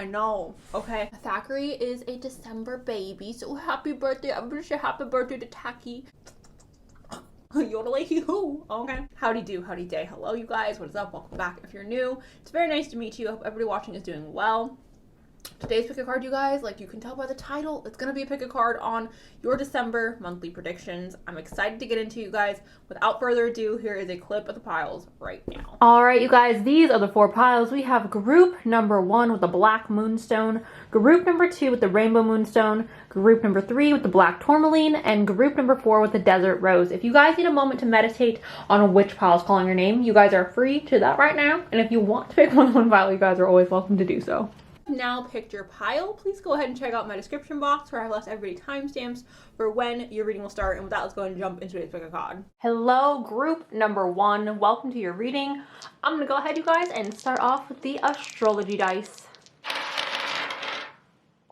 I know. Okay. Thackeray is a December baby, so happy birthday. I'm gonna say happy birthday to Tacky. Yodelay-hoo. Okay. Howdy do, howdy day. Hello, you guys. What is up? Welcome back. If you're new, it's very nice to meet you. I hope everybody watching is doing well. Today's pick a card, you guys, like you can tell by the title, it's gonna be a pick a card on your December monthly predictions. I'm excited to get into, you guys. Without further ado, here is a clip of the piles right now. All right, you guys, these are the 4 piles. We have group number 1 with the black moonstone, group number 2 with the rainbow moonstone, group number 3 with the black tourmaline, and group number 4 with the desert rose. If you guys need a moment to meditate on which pile is calling your name, you guys are free to that right now. And if you want to pick one pile, you guys are always welcome to do so. Now picked your pile, please go ahead and check out my description box where I left everybody timestamps for when your reading will start. And with that, let's go ahead and jump into today's pick a card. Hello, group number 1. Welcome to your reading. I'm gonna go ahead, you guys, and start off with the astrology dice.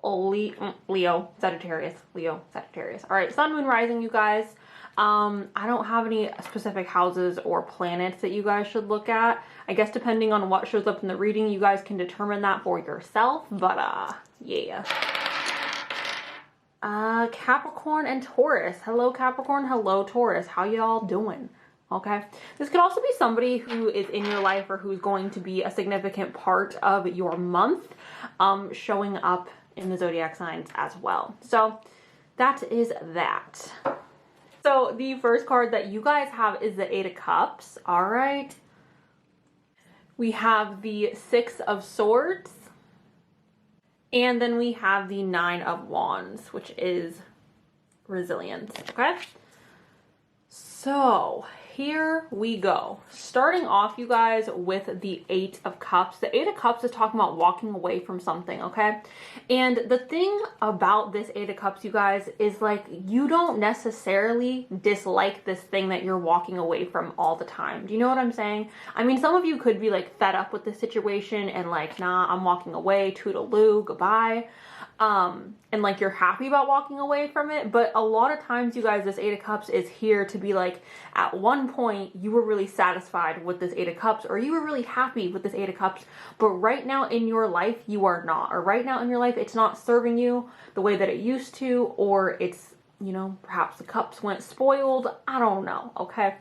Leo, Sagittarius. Leo, Sagittarius. All right, sun, moon, rising, you guys. I don't have any specific houses or planets that you guys should look at. I guess depending on what shows up in the reading, you guys can determine that for yourself, but yeah. Capricorn and Taurus. Hello, Capricorn. Hello, Taurus. How y'all doing? Okay. This could also be somebody who is in your life or who's going to be a significant part of your month, showing up in the zodiac signs as well. So that is that. So the first card that you guys have is the 8 of Cups. All right. We have the 6 of Swords. And then we have the 9 of Wands, which is resilience. Okay. So here we go. Starting off, you guys, with the 8 of Cups. The 8 of Cups is talking about walking away from something, okay? And the thing about this 8 of Cups, you guys, is like you don't necessarily dislike this thing that you're walking away from all the time. Do you know what I'm saying? I mean, some of you could be like fed up with the situation and like, nah, I'm walking away, toodaloo, goodbye. And like you're happy about walking away from it, but a lot of times, you guys, this 8 of Cups is here to be like, at one point you were really satisfied with this 8 of Cups, or you were really happy with this 8 of Cups, but right now in your life you are not, or right now in your life it's not serving you the way that it used to, or it's, you know, perhaps the cups went spoiled. I don't know, okay?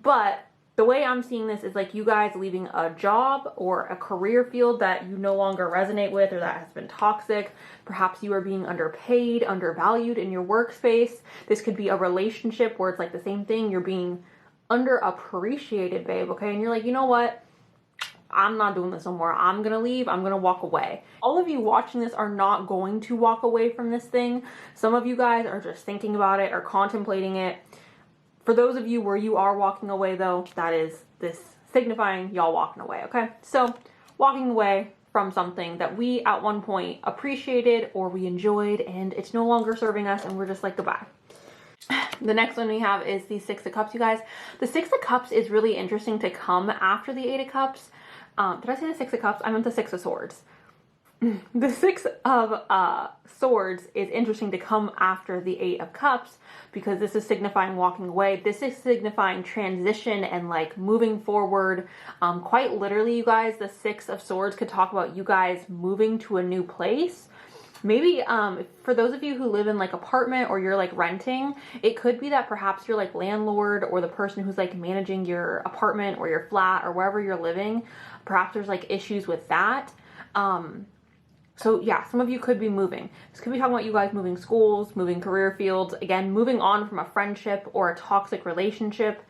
But the way I'm seeing this is like you guys leaving a job or a career field that you no longer resonate with, or that has been toxic. Perhaps you are being underpaid, undervalued in your workspace. This could be a relationship where it's like the same thing. You're being underappreciated, babe, okay? And you're like, you know what? I'm not doing this no more. I'm gonna leave. I'm gonna walk away. All of you watching this are not going to walk away from this thing. Some of you guys are just thinking about it or contemplating it. For those of you where you are walking away, though, that is this signifying y'all walking away, okay? So walking away from something that we at one point appreciated or we enjoyed, and it's no longer serving us, and we're just like, goodbye. The next one we have is the 6 of Cups, you guys. The 6 of Cups is really interesting to come after the 8 of Cups. Did I say the 6 of Cups? I meant the 6 of Swords. The 6 of Swords is interesting to come after the 8 of Cups because this is signifying walking away. This is signifying transition and like moving forward. Quite literally, you guys, the 6 of Swords could talk about you guys moving to a new place. Maybe for those of you who live in like apartment or you're like renting, it could be that perhaps you're like landlord or the person who's like managing your apartment or your flat or wherever you're living. Perhaps there's like issues with that. So yeah, some of you could be moving. This could be talking about you guys moving schools, moving career fields, again, moving on from a friendship or a toxic relationship.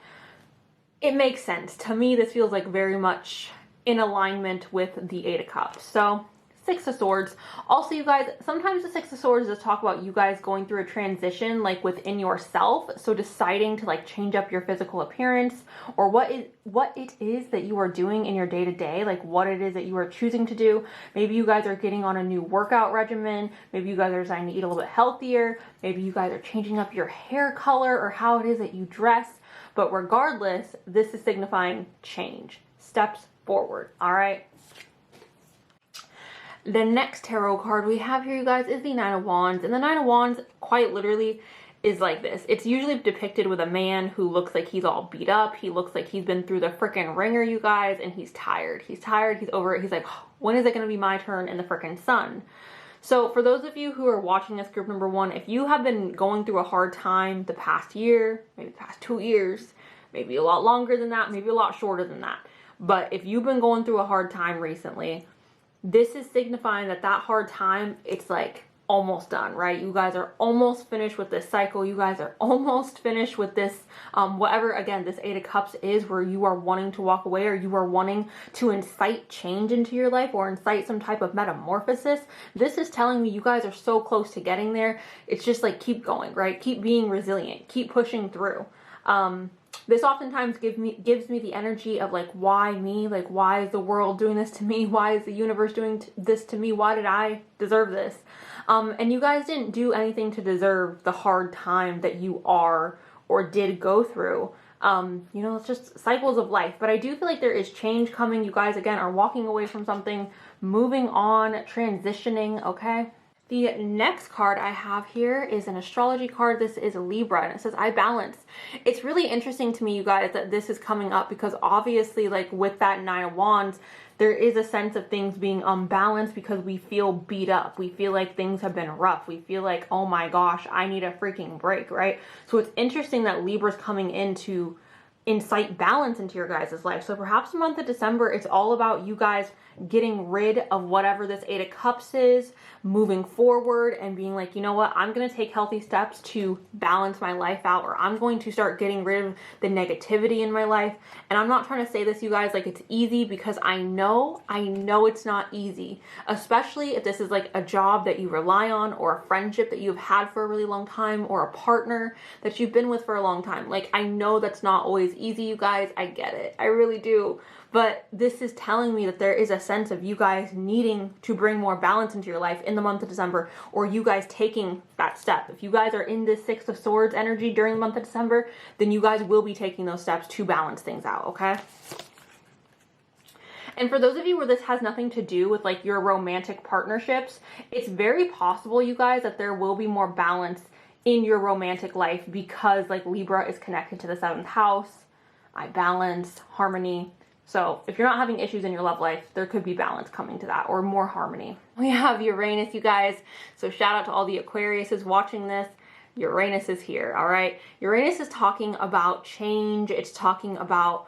It makes sense. To me, this feels like very much in alignment with the 8 of Cups. So 6 of Swords. Also, you guys, sometimes the 6 of Swords does talk about you guys going through a transition like within yourself. So deciding to like change up your physical appearance or what it is that you are doing in your day-to-day, like what it is that you are choosing to do. Maybe you guys are getting on a new workout regimen. Maybe you guys are deciding to eat a little bit healthier. Maybe you guys are changing up your hair color or how it is that you dress. But regardless, this is signifying change, steps forward, all right? The next tarot card we have here, you guys, is the 9 of Wands. And the 9 of Wands, quite literally, is like this. It's usually depicted with a man who looks like he's all beat up. He looks like he's been through the freaking ringer, you guys, and he's tired. He's tired. He's over it. He's like, when is it going to be my turn in the freaking sun? So for those of you who are watching this group number 1, if you have been going through a hard time the past year, maybe the past 2 years, maybe a lot longer than that, maybe a lot shorter than that. But if you've been going through a hard time recently, this is signifying that that hard time, it's like almost done, right? You guys are almost finished with this cycle. You guys are almost finished with this, whatever, again, this 8 of Cups is, where you are wanting to walk away, or you are wanting to incite change into your life, or incite some type of metamorphosis. This is telling me you guys are so close to getting there. It's just like, keep going, right? Keep being resilient, keep pushing through. This oftentimes gives me the energy of like, why me? Like, why is the world doing this to me? Why is the universe doing this to me? Why did I deserve this? And you guys didn't do anything to deserve the hard time that you are or did go through. You know, it's just cycles of life. But I do feel like there is change coming. You guys, again, are walking away from something, moving on, transitioning, okay? The next card I have here is an astrology card. This is Libra, and it says, I balance. It's really interesting to me, you guys, that this is coming up, because obviously, like with that 9 of Wands, there is a sense of things being unbalanced because we feel beat up. We feel like things have been rough. We feel like, oh my gosh, I need a freaking break, right? So it's interesting that Libra's coming in to incite balance into your guys' life. So perhaps the month of December, it's all about you guys getting rid of whatever this 8 of Cups is, moving forward and being like, you know what, I'm going to take healthy steps to balance my life out, or I'm going to start getting rid of the negativity in my life. And I'm not trying to say this, you guys, like it's easy, because I know it's not easy, especially if this is like a job that you rely on, or a friendship that you've had for a really long time, or a partner that you've been with for a long time. Like, I know that's not always easy, you guys. I get it. I really do. But this is telling me that there is a sense of you guys needing to bring more balance into your life in the month of December, or you guys taking that step. If you guys are in this 6 of Swords energy during the month of December, then you guys will be taking those steps to balance things out, okay? And for those of you where this has nothing to do with like your romantic partnerships, it's very possible, you guys, that there will be more balance in your romantic life, because like Libra is connected to the 7th house. I balance, harmony. So if you're not having issues in your love life, there could be balance coming to that, or more harmony. We have Uranus, you guys. So shout out to all the Aquariuses watching this. Uranus is here, all right? Uranus is talking about change. It's talking about,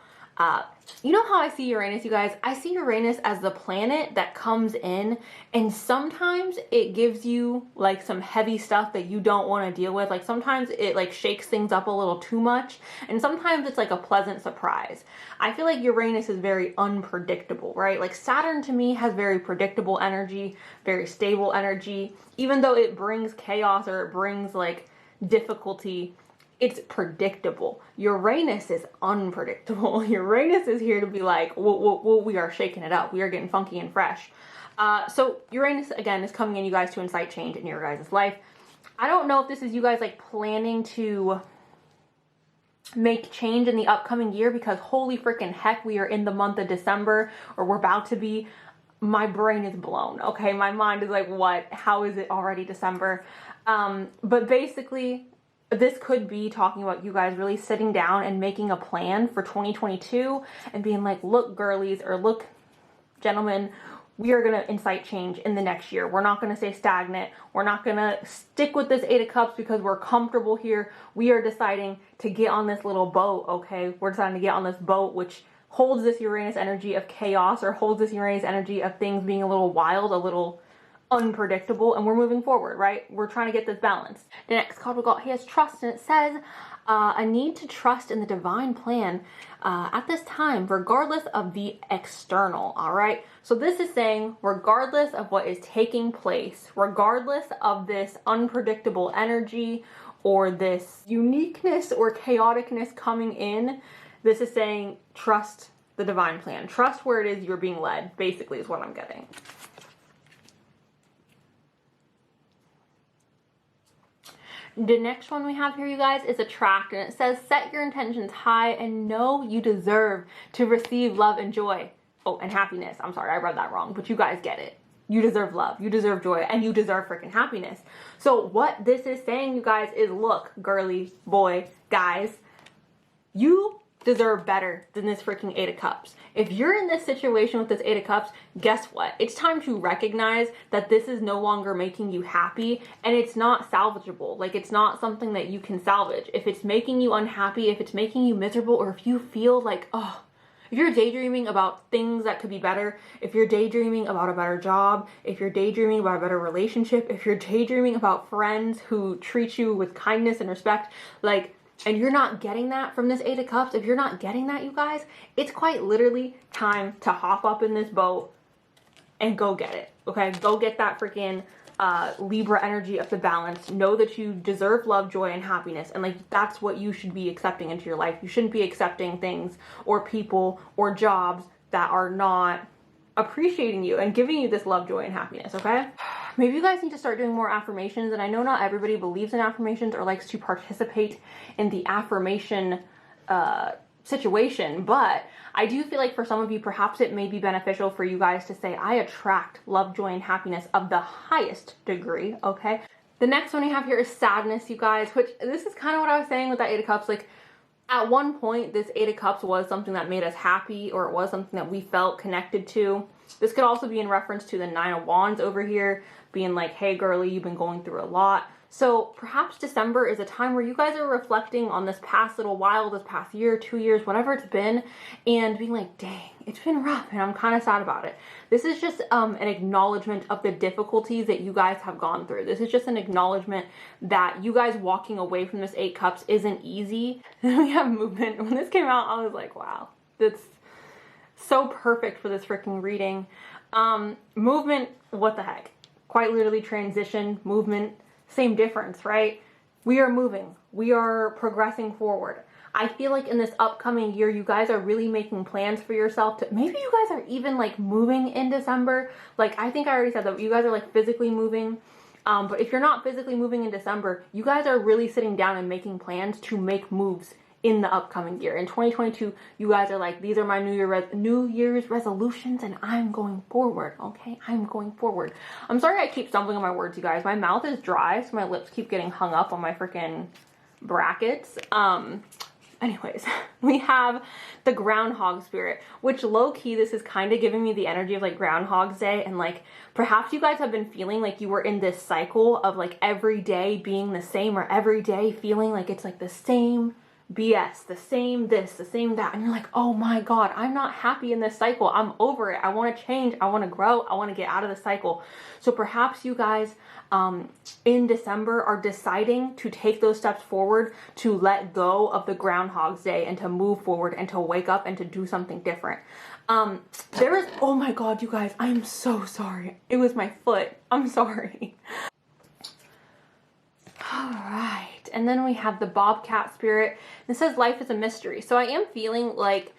you know how I see Uranus, you guys? I see Uranus as the planet that comes in, and sometimes it gives you like some heavy stuff that you don't want to deal with. Like sometimes it like shakes things up a little too much, and sometimes it's like a pleasant surprise. I feel like Uranus is very unpredictable, right? Like Saturn to me has very predictable energy, very stable energy. Even though it brings chaos, or it brings like difficulty, it's predictable. Uranus is unpredictable. Uranus is here to be like, whoa, we are shaking it up. We are getting funky and fresh. So Uranus, again, is coming in, you guys, to incite change in your guys' life. I don't know if this is you guys like planning to make change in the upcoming year, because holy freaking heck, we are in the month of December, or we're about to be. My brain is blown, okay? My mind is like, what? How is it already December? But basically, this could be talking about you guys really sitting down and making a plan for 2022 and being like, look, girlies, or look, gentlemen, we are going to incite change in the next year. We're not going to stay stagnant. We're not going to stick with this 8 of Cups because we're comfortable here. We are deciding to get on this little boat, okay? We're deciding to get on this boat, which holds this Uranus energy of chaos, or holds this Uranus energy of things being a little wild, a little unpredictable, and we're moving forward, right? We're trying to get this balance. The next card we got here is Trust, and it says, a need to trust in the divine plan at this time, regardless of the external, all right? So this is saying, regardless of what is taking place, regardless of this unpredictable energy, or this uniqueness or chaoticness coming in, this is saying, trust the divine plan. Trust where it is you're being led, basically, is what I'm getting. The next one we have here, you guys, is Attract, and it says, set your intentions high and know you deserve to receive love and joy. Oh, and happiness. I'm sorry, I read that wrong, but you guys get it. You deserve love, you deserve joy, and you deserve freaking happiness. So what this is saying, you guys, is look, girly, boy, guys, you deserve better than this freaking Eight of Cups. If you're in this situation with this Eight of Cups, guess what? It's time to recognize that this is no longer making you happy, and it's not salvageable. Like, it's not something that you can salvage. If it's making you unhappy, if it's making you miserable, or if you feel like, oh, if you're daydreaming about things that could be better, if you're daydreaming about a better job, if you're daydreaming about a better relationship, if you're daydreaming about friends who treat you with kindness and respect, like, and you're not getting that from this Eight of Cups, if you're not getting that, you guys, it's quite literally time to hop up in this boat and go get it, okay? Go get that freaking Libra energy of the balance. Know that you deserve love, joy, and happiness, and like, that's what you should be accepting into your life. You shouldn't be accepting things or people or jobs that are not appreciating you and giving you this love, joy, and happiness, okay? Maybe you guys need to start doing more affirmations, and I know not everybody believes in affirmations or likes to participate in the affirmation situation, but I do feel like for some of you, perhaps it may be beneficial for you guys to say, I attract love, joy, and happiness of the highest degree, okay? The next one we have here is sadness, you guys, which this is kind of what I was saying with that Eight of Cups. Like, at one point, this Eight of Cups was something that made us happy, or it was something that we felt connected to. This could also be in reference to the Nine of Wands over here, being like, hey girly, you've been going through a lot. So perhaps December is a time where you guys are reflecting on this past little while, this past year, 2 years, whatever it's been, and being like, dang, it's been rough and I'm kind of sad about it. This is just an acknowledgement of the difficulties that you guys have gone through. This is just an acknowledgement that you guys walking away from this Eight Cups isn't easy. Then we have movement. When this came out, I was like, wow, that's so perfect for this freaking reading. Movement, what the heck? Quite literally transition, movement, same difference, right? We are moving. We are progressing forward. I feel like in this upcoming year, you guys are really making plans for yourself to, maybe you guys are even like moving in December. Like, I think I already said that you guys are like physically moving. But if you're not physically moving in December, you guys are really sitting down and making plans to make moves in the upcoming year. In 2022, you guys are like, these are my New Year's resolutions, and I'm going forward, okay? I'm going forward. I'm sorry I keep stumbling on my words, you guys. My mouth is dry, so my lips keep getting hung up on my freaking brackets. Anyways, we have the Groundhog Spirit, which low-key, this is kind of giving me the energy of like Groundhog's Day, and like, perhaps you guys have been feeling like you were in this cycle of like every day being the same, or every day feeling like it's like the same BS, the same this, the same that, and you're like, oh my god, I'm not happy in this cycle. I'm over it. I want to change. I want to grow. I want to get out of the cycle. So perhaps you guys in December are deciding to take those steps forward, to let go of the Groundhog's Day and to move forward and to wake up and to do something different. There is, oh my god, you guys, I'm so sorry. It was my foot. I'm sorry. All right. And then we have the Bobcat Spirit. It says life is a mystery. So I am feeling like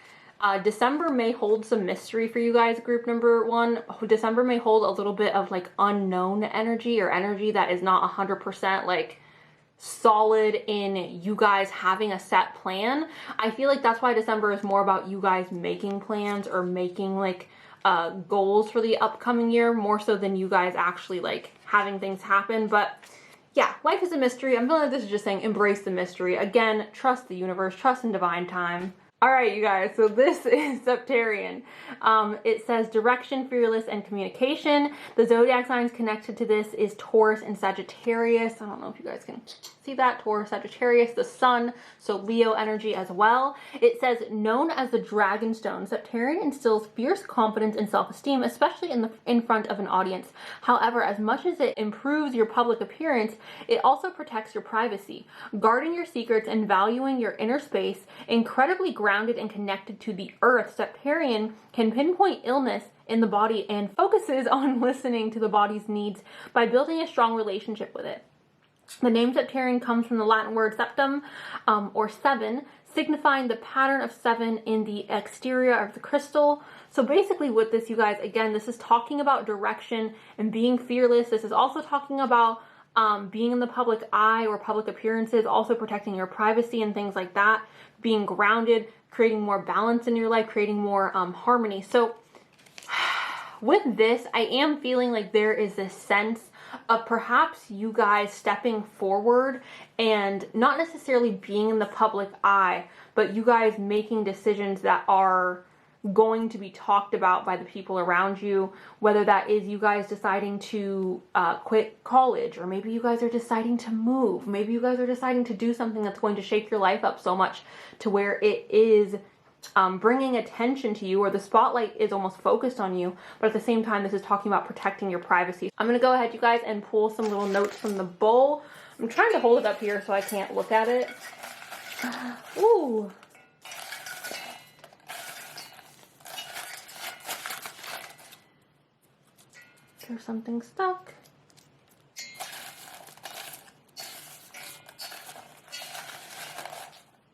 December may hold some mystery for you guys, group number one. December may hold a little bit of like unknown energy, or energy that is not 100% like solid in you guys having a set plan. I feel like that's why December is more about you guys making plans or making like goals for the upcoming year, more so than you guys actually like having things happen. But yeah, life is a mystery. I'm feeling like this is just saying embrace the mystery. Again, trust the universe, trust in divine time. All right, you guys, so this is Septarian. It says direction, fearless, and communication. The zodiac signs connected to this is Taurus and Sagittarius. I don't know if you guys can see that. Taurus, Sagittarius, the sun, so Leo energy as well. It says known as the dragon stone, Septarian instills fierce confidence and self-esteem, especially in front of an audience. However, as much as it improves your public appearance, it also protects your privacy. Guarding your secrets and valuing your inner space, incredibly grounded and connected to the earth, Septarian can pinpoint illness in the body and focuses on listening to the body's needs by building a strong relationship with it. The name Septarian comes from the Latin word septum, or seven, signifying the pattern of seven in the exterior of the crystal. So basically with this, you guys, again, this is talking about direction and being fearless. This is also talking about being in the public eye or public appearances, also protecting your privacy and things like that, being grounded, creating more balance in your life, creating more harmony. So With this, I am feeling like there is this sense of perhaps you guys stepping forward and not necessarily being in the public eye, but you guys making decisions that are going to be talked about by the people around you, whether that is you guys deciding to quit college, or maybe you guys are deciding to move, maybe you guys are deciding to do something that's going to shake your life up so much to where it is bringing attention to you, or the spotlight is almost focused on you, but at the same time this is talking about protecting your privacy. I'm gonna go ahead, you guys, and pull some little notes from the bowl. I'm trying to hold it up here so I can't look at it. Ooh. There's something stuck.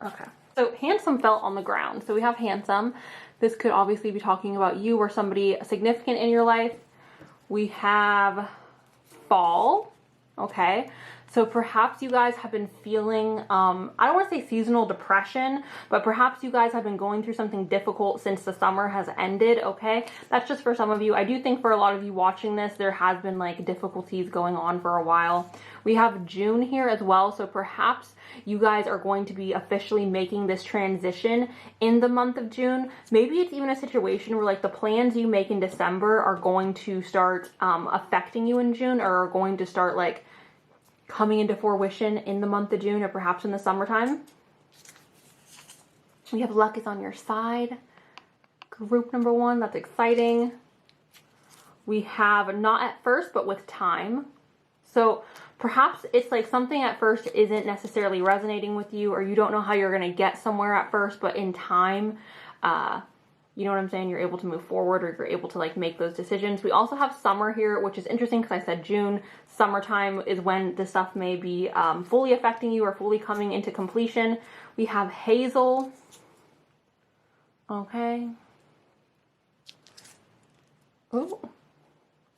Okay. So handsome fell on the ground. So we have handsome. This could obviously be talking about you or somebody significant in your life. We have fall. Okay. So perhaps you guys have been feeling, I don't want to say seasonal depression, but perhaps you guys have been going through something difficult since the summer has ended, okay? That's just for some of you. I do think for a lot of you watching this, there has been like difficulties going on for a while. We have June here as well, so perhaps you guys are going to be officially making this transition in the month of June. Maybe it's even a situation where like the plans you make in December are going to start affecting you in June, or are going to start like coming into fruition in the month of June, or perhaps in the summertime. We have luck is on your side. Group number 1, that's exciting. We have not at first, but with time. So perhaps it's like something at first isn't necessarily resonating with you, or you don't know how you're going to get somewhere at first, but in time, you know what I'm saying? You're able to move forward, or you're able to like make those decisions. We also have summer here, which is interesting because I said June. Summertime is when the stuff may be fully affecting you or fully coming into completion. We have hazel. Okay. Ooh.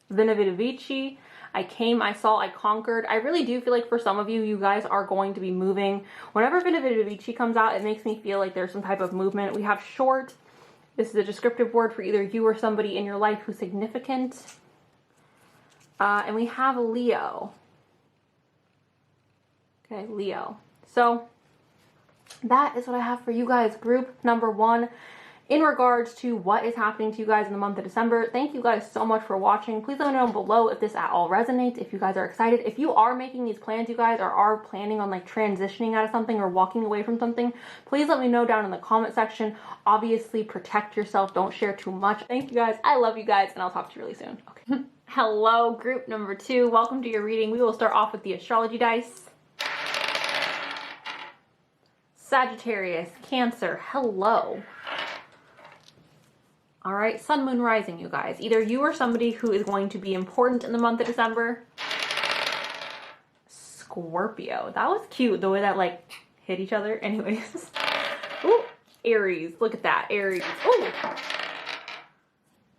Veni Vidi Vici. I came, I saw, I conquered. I really do feel like for some of you, you guys are going to be moving. Whenever Veni Vidi Vici comes out, it makes me feel like there's some type of movement. We have short. This is a descriptive word for either you or somebody in your life who's significant. And we have Leo. Okay, Leo. So that is what I have for you guys. Group number 1 in regards to what is happening to you guys in the month of December. Thank you guys so much for watching. Please let me know below if this at all resonates, if you guys are excited. If you are making these plans, you guys, or are planning on like transitioning out of something or walking away from something, please let me know down in the comment section. Obviously, protect yourself. Don't share too much. Thank you guys. I love you guys, and I'll talk to you really soon. Okay. Hello, group number 2. Welcome to your reading. We will start off with the astrology dice. Sagittarius, Cancer, hello. All right, Sun, Moon, Rising, you guys. Either you or somebody who is going to be important in the month of December. Scorpio. That was cute, the way that like hit each other. Anyways. Ooh, Aries. Look at that, Aries. Ooh.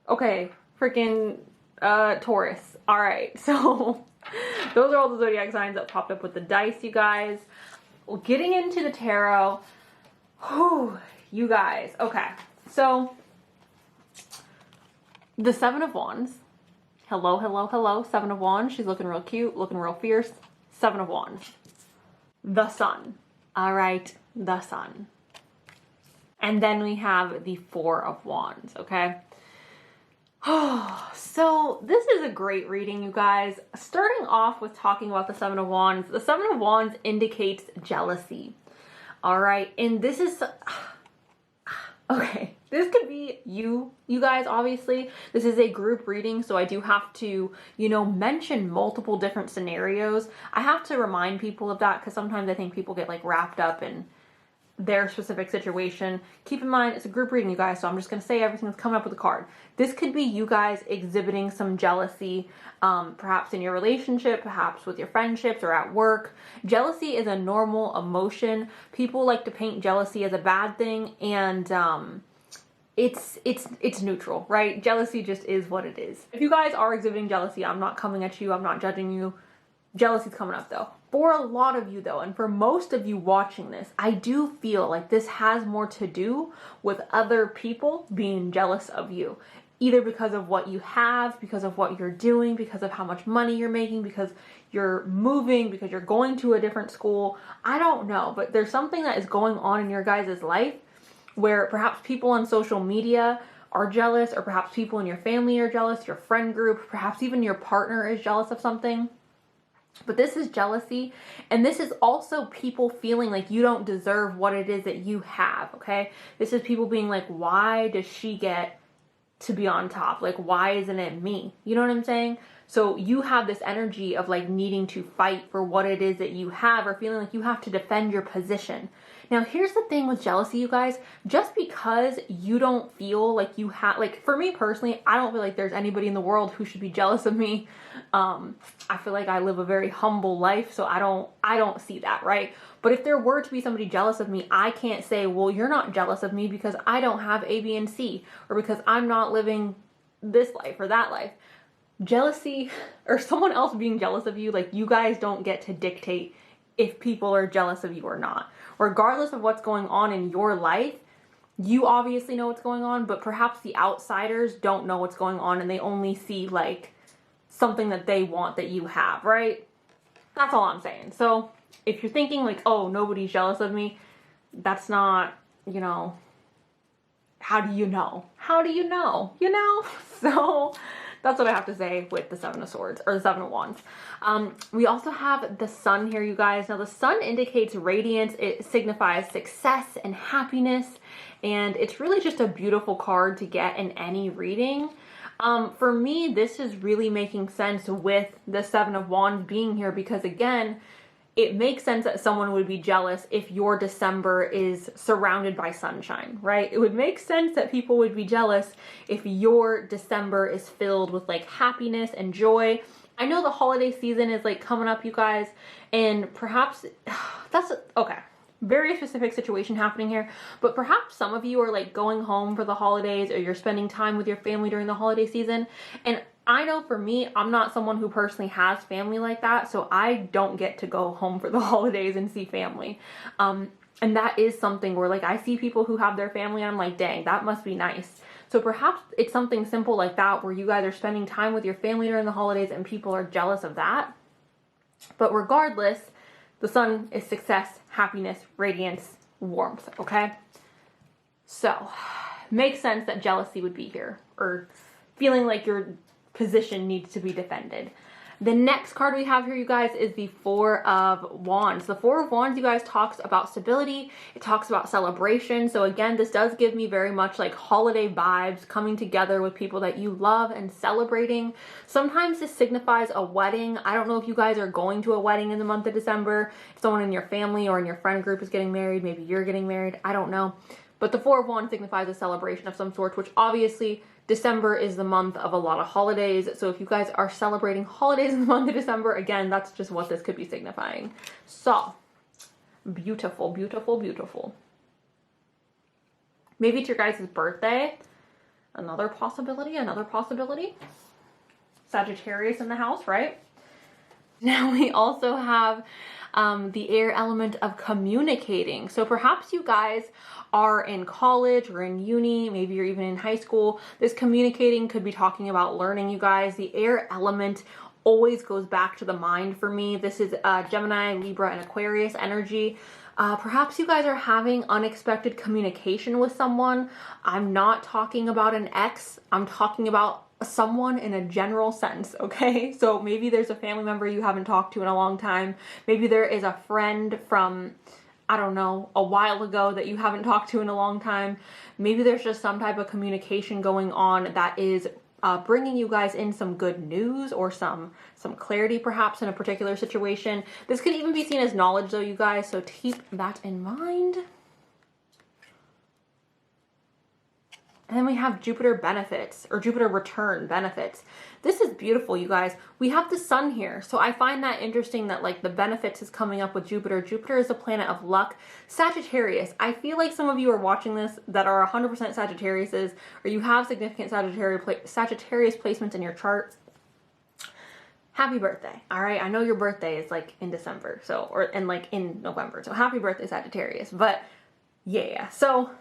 Okay, freaking Taurus. All right, so those are all the zodiac signs that popped up with the dice, you guys. Well, getting into the tarot. Whew, you guys. Okay, so the 7 of Wands. Hello, hello, hello. 7 of Wands. She's looking real cute, looking real fierce. 7 of Wands. The Sun. All right, the Sun. And then we have the 4 of Wands, okay? So this is a great reading, you guys. Starting off with talking about the 7 of Wands. The 7 of Wands indicates jealousy. All right, and this is... Okay, this could be you guys, obviously. This is a group reading, so I do have to, you know, mention multiple different scenarios. I have to remind people of that because sometimes I think people get like wrapped up in their specific situation. Keep in mind, it's a group reading, you guys, so I'm just going to say everything that's coming up with the card. This could be you guys exhibiting some jealousy, perhaps in your relationship, perhaps with your friendships or at work. Jealousy is a normal emotion. People like to paint jealousy as a bad thing, and it's neutral, right? Jealousy just is what it is. If you guys are exhibiting jealousy, I'm not coming at you, I'm not judging you. Jealousy's coming up though. For a lot of you though, and for most of you watching this, I do feel like this has more to do with other people being jealous of you. either because of what you have, because of what you're doing, because of how much money you're making, because you're moving, because you're going to a different school. I don't know, but there's something that is going on in your guys' life where perhaps people on social media are jealous, or perhaps people in your family are jealous, your friend group, perhaps even your partner is jealous of something. But this is jealousy, and this is also people feeling like you don't deserve what it is that you have, okay? This is people being like, why does she get to be on top? Like, why isn't it me? You know what I'm saying? So you have this energy of like needing to fight for what it is that you have, or feeling like you have to defend your position. Now, here's the thing with jealousy, you guys. Just because you don't feel like you have, like for me personally, I don't feel like there's anybody in the world who should be jealous of me. I feel like I live a very humble life, so I don't see that, right? But if there were to be somebody jealous of me, I can't say, well, you're not jealous of me because I don't have A, B, and C, or because I'm not living this life or that life. Jealousy, or someone else being jealous of you, like you guys don't get to dictate if people are jealous of you or not. Regardless of what's going on in your life, you obviously know what's going on, but perhaps the outsiders don't know what's going on and they only see like something that they want that you have, right? That's all I'm saying. So if you're thinking like, oh, nobody's jealous of me, that's not, you know, how do you know? How do you know? You know? So that's what I have to say with the Seven of Swords, or the Seven of Wands. We also have the Sun here, you guys. Now, the Sun indicates radiance. It signifies success and happiness, and it's really just a beautiful card to get in any reading. For me, this is really making sense with the Seven of Wands being here because, again, it makes sense that someone would be jealous if your December is surrounded by sunshine, right? It would make sense that people would be jealous if your December is filled with like happiness and joy. I know the holiday season is like coming up, you guys, and perhaps that's okay. Very specific situation happening here, but perhaps some of you are like going home for the holidays, or you're spending time with your family during the holiday season. And I know for me, I'm not someone who personally has family like that, so I don't get to go home for the holidays and see family. And that is something where like I see people who have their family and I'm like, dang, that must be nice. So perhaps it's something simple like that where you guys are spending time with your family during the holidays and people are jealous of that. But regardless, the Sun is success, happiness, radiance, warmth, okay? So, makes sense that jealousy would be here, or feeling like your position needs to be defended. The next card we have here, you guys, is the Four of Wands. The Four of Wands, you guys, talks about stability. It talks about celebration. So again, this does give me very much like holiday vibes, coming together with people that you love and celebrating. Sometimes this signifies a wedding. I don't know if you guys are going to a wedding in the month of December. If someone in your family or in your friend group is getting married, maybe you're getting married. I don't know. But the Four of Wands signifies a celebration of some sort, which obviously December is the month of a lot of holidays. So if you guys are celebrating holidays in the month of December, again, that's just what this could be signifying. So, beautiful, beautiful, beautiful. Maybe it's your guys' birthday. Another possibility, another possibility. Sagittarius in the house, right? Now we also have the air element of communicating. So perhaps you guys are in college or in uni, maybe you're even in high school. This communicating could be talking about learning, you guys. The air element always goes back to the mind for me. This is Gemini, Libra, and Aquarius energy. Perhaps you guys are having unexpected communication with someone. I'm not talking about an ex. I'm talking about someone in a general sense, okay? So maybe there's a family member you haven't talked to in a long time. Maybe there is a friend from, I don't know, a while ago that you haven't talked to in a long time. Maybe there's just some type of communication going on that is bringing you guys in some good news or some clarity perhaps in a particular situation. This could even be seen as knowledge though, you guys, so keep that in mind. And then we have Jupiter benefits, or Jupiter return benefits. This is beautiful, you guys. We have the Sun here. So I find that interesting that like the benefits is coming up with Jupiter. Jupiter is a planet of luck. Sagittarius. I feel like some of you are watching this that are 100% Sagittariuses, or you have significant Sagittarius placements in your chart. Happy birthday. All right. I know your birthday is like in December, and like in November. So happy birthday, Sagittarius. But yeah. So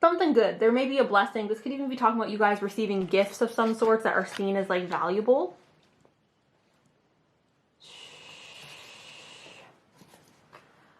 something good. There may be a blessing. This could even be talking about you guys receiving gifts of some sorts that are seen as like valuable.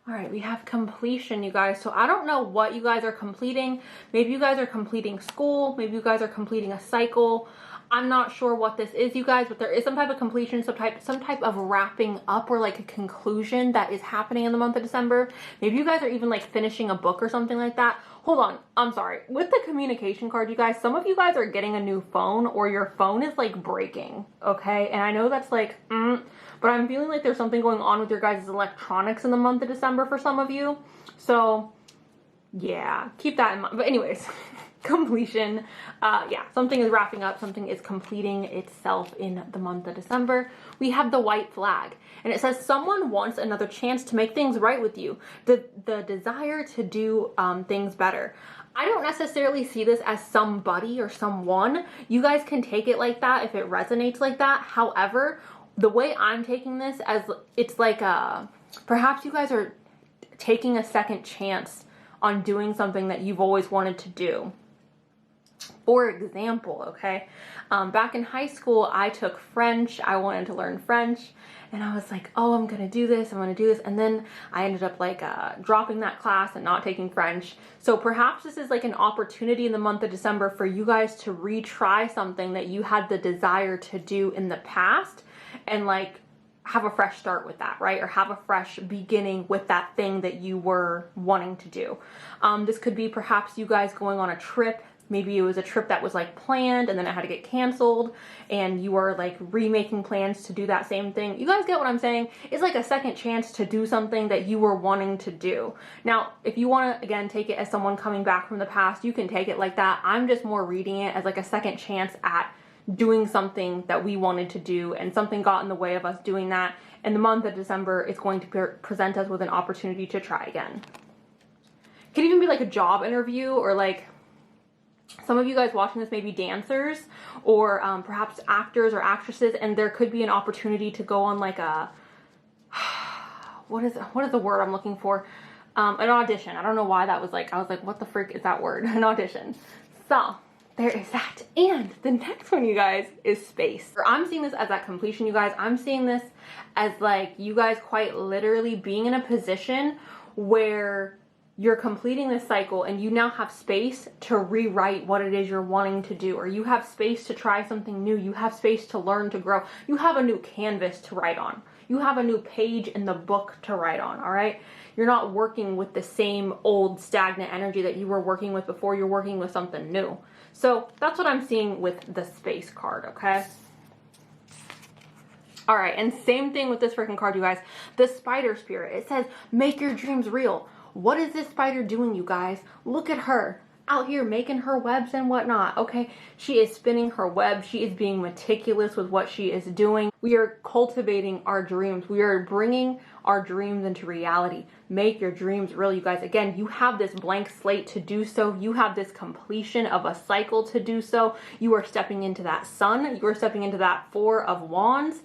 All right, we have completion, you guys. So I don't know what you guys are completing. Maybe you guys are completing school. Maybe you guys are completing a cycle. I'm not sure what this is, you guys, but there is some type of completion, some type of wrapping up or like a conclusion that is happening in the month of December. Maybe you guys are even like finishing a book or something like that. Hold on, I'm sorry. With the communication card, you guys, some of you guys are getting a new phone or your phone is like breaking, okay? And I know that's like, but I'm feeling like there's something going on with your guys' electronics in the month of December for some of you. So yeah, keep that in mind. But anyways, completion. Yeah, something is wrapping up. Something is completing itself in the month of December. We have the white flag. And it says someone wants another chance to make things right with you. The desire to do things better. I don't necessarily see this as somebody or someone. You guys can take it like that if it resonates like that. However, the way I'm taking this as it's like perhaps you guys are taking a second chance on doing something that you've always wanted to do. For example, okay, back in high school, I took French. I wanted to learn French and I was like, oh, I'm gonna do this, I'm gonna do this. And then I ended up like dropping that class and not taking French. So perhaps this is like an opportunity in the month of December for you guys to retry something that you had the desire to do in the past and like have a fresh start with that, right? Or have a fresh beginning with that thing that you were wanting to do. This could be perhaps you guys going on a trip. Maybe it was a trip that was like planned and then it had to get canceled and you are like remaking plans to do that same thing. You guys get what I'm saying? It's like a second chance to do something that you were wanting to do. Now, if you want to, again, take it as someone coming back from the past, you can take it like that. I'm just more reading it as like a second chance at doing something that we wanted to do and something got in the way of us doing that. In the month of December, it's going to present us with an opportunity to try again. It could even be like a job interview or like some of you guys watching this may be dancers or perhaps actors or actresses, and there could be an opportunity to go on like a, what is the word I'm looking for? An audition. I don't know why that was like, I was like, what the frick is that word? An audition. So there is that. And the next one, you guys, is space. I'm seeing this as that completion, you guys. I'm seeing this as like you guys quite literally being in a position where you're completing this cycle and you now have space to rewrite what it is you're wanting to do, or you have space to try something new. You have space to learn, to grow. You have a new canvas to write on. You have a new page in the book to write on, all right? You're not working with the same old stagnant energy that you were working with before. You're working with something new. So that's what I'm seeing with the space card, okay? All right, and same thing with this freaking card, you guys. The spider spirit. It says, make your dreams real. What is this spider doing, you guys? Look at her out here making her webs and whatnot, okay? She is spinning her web. She is being meticulous with what she is doing. We are cultivating our dreams. We are bringing our dreams into reality. Make your dreams real, you guys. Again, you have this blank slate to do so. You have this completion of a cycle to do so. You are stepping into that sun. You are stepping into that Four of Wands.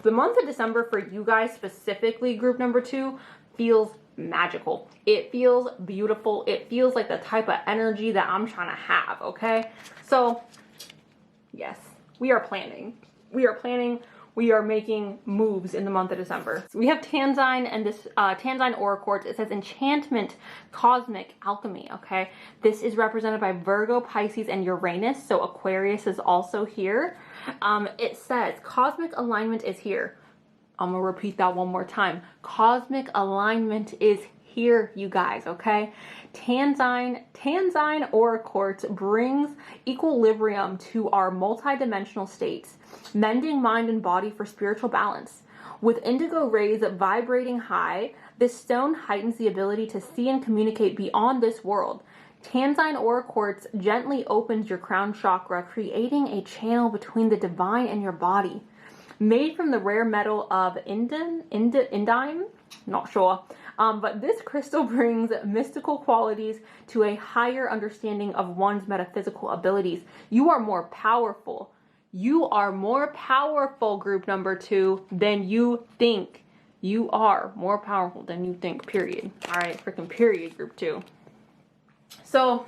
The month of December for you guys, specifically group number 2, feels magical. It feels beautiful. It feels like the type of energy that I'm trying to have, okay? So, yes, we are planning. We are planning. We are making moves in the month of December. So we have Tanzine and this Tanzine Aura Quartz. It says enchantment, cosmic, alchemy, okay? This is represented by Virgo, Pisces, and Uranus, so Aquarius is also here. It says cosmic alignment is here. I'm gonna repeat that one more time. Cosmic alignment is here, you guys, okay? Tanzine Aura Quartz brings equilibrium to our multidimensional states, mending mind and body for spiritual balance. With indigo rays vibrating high, this stone heightens the ability to see and communicate beyond this world. Tanzine Aura Quartz gently opens your crown chakra, creating a channel between the divine and your body. Made from the rare metal of Indime, not sure, but this crystal brings mystical qualities to a higher understanding of one's metaphysical abilities. You are more powerful. You are more powerful, group number 2, than you think. You are more powerful than you think, period. All right, freaking period, group 2. So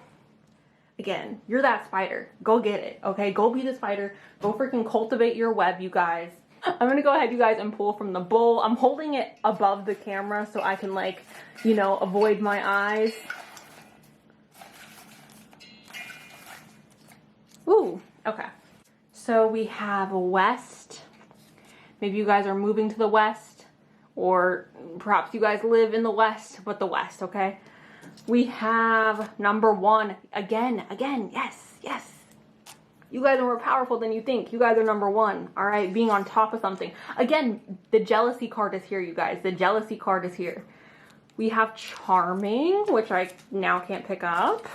again, you're that spider. Go get it, okay? Go be the spider. Go freaking cultivate your web, you guys. I'm gonna go ahead, you guys, and pull from the bowl. I'm holding it above the camera so I can, like, you know, avoid my eyes. Ooh, okay. So we have West. Maybe you guys are moving to the West, or perhaps you guys live in the West, but the West, okay? We have number 1. Again, yes. You guys are more powerful than you think. You guys are number 1, all right? Being on top of something. Again, the jealousy card is here, you guys. The jealousy card is here. We have charming, which I now can't pick up.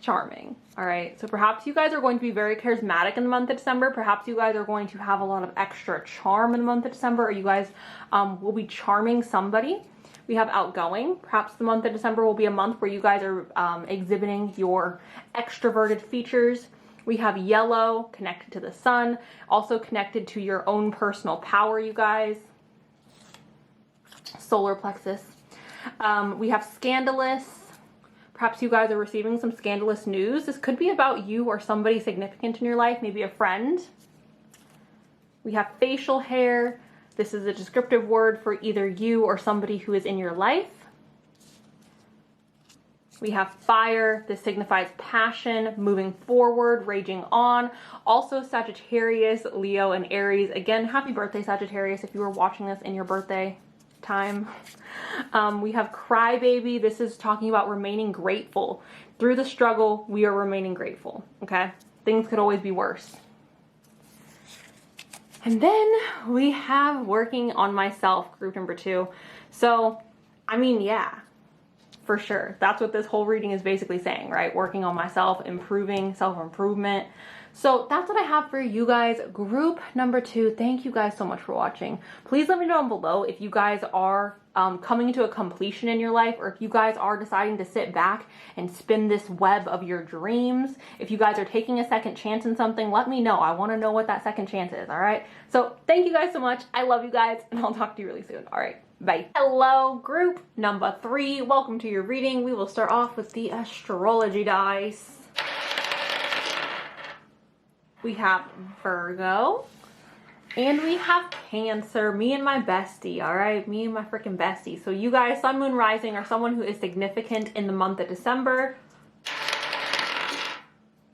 Charming, all right? So perhaps you guys are going to be very charismatic in the month of December. Perhaps you guys are going to have a lot of extra charm in the month of December, or you guys will be charming somebody. We have outgoing. Perhaps the month of December will be a month where you guys are exhibiting your extroverted features. We have yellow, connected to the sun, also connected to your own personal power, you guys. Solar plexus. We have scandalous. Perhaps you guys are receiving some scandalous news. This could be about you or somebody significant in your life, maybe a friend. We have facial hair. This is a descriptive word for either you or somebody who is in your life. We have fire. This signifies passion, moving forward, raging on. Also Sagittarius, Leo, and Aries. Again, happy birthday, Sagittarius, if you were watching this in your birthday time. We have crybaby. This is talking about remaining grateful. Through the struggle, we are remaining grateful, okay? Things could always be worse. And then we have working on myself, group number 2. So, I mean, yeah, for sure. That's what this whole reading is basically saying, right? Working on myself, improving, self-improvement. So that's what I have for you guys. Group number 2, thank you guys so much for watching. Please let me know down below if you guys are coming to a completion in your life, or if you guys are deciding to sit back and spin this web of your dreams. If you guys are taking a second chance in something, let me know. I want to know what that second chance is, all right? So thank you guys so much. I love you guys, and I'll talk to you really soon. All right, bye. Hello, group number 3. Welcome to your reading. We will start off with the astrology dice. We have Virgo. And we have Cancer, me and my bestie, all right? Me and my freaking bestie. So you guys, Sun, Moon, Rising, are someone who is significant in the month of December.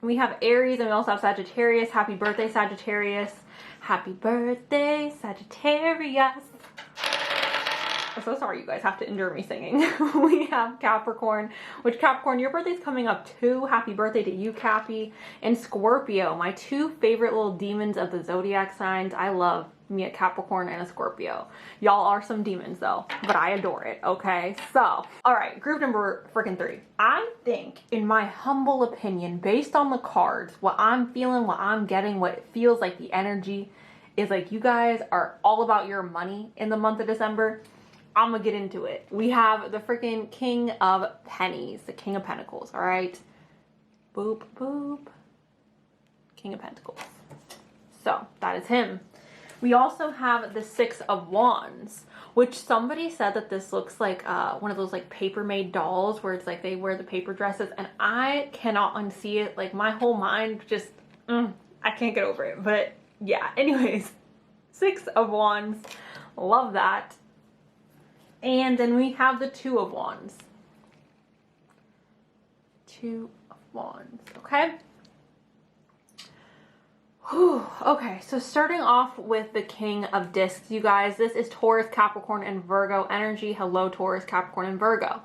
We have Aries, and we also have Sagittarius. Happy birthday, Sagittarius. Happy birthday, Sagittarius. I'm so sorry you guys have to endure me singing. We have Capricorn, which Capricorn, your birthday's coming up too. Happy birthday to you, Cappy. And Scorpio, my 2 favorite little demons of the zodiac signs. I love me a Capricorn and a Scorpio. Y'all are some demons though, but I adore it, okay? So, all right, group number freaking 3. I think, in my humble opinion, based on the cards, what I'm feeling, what I'm getting, what it feels like the energy is like you guys are all about your money in the month of December. I'm gonna get into it. We have the freaking King of Pennies, the King of Pentacles, all right? Boop, boop. King of Pentacles. So, that is him. We also have the 6 of Wands, which somebody said that this looks like one of those like paper-made dolls where it's like they wear the paper dresses, and I cannot unsee it. Like, my whole mind just, I can't get over it. But yeah, anyways, 6 of Wands. Love that. And then we have the 2 of Wands. 2 of Wands, okay? Whew. Okay, so starting off with the King of Discs, you guys. This is Taurus, Capricorn, and Virgo energy. Hello, Taurus, Capricorn, and Virgo.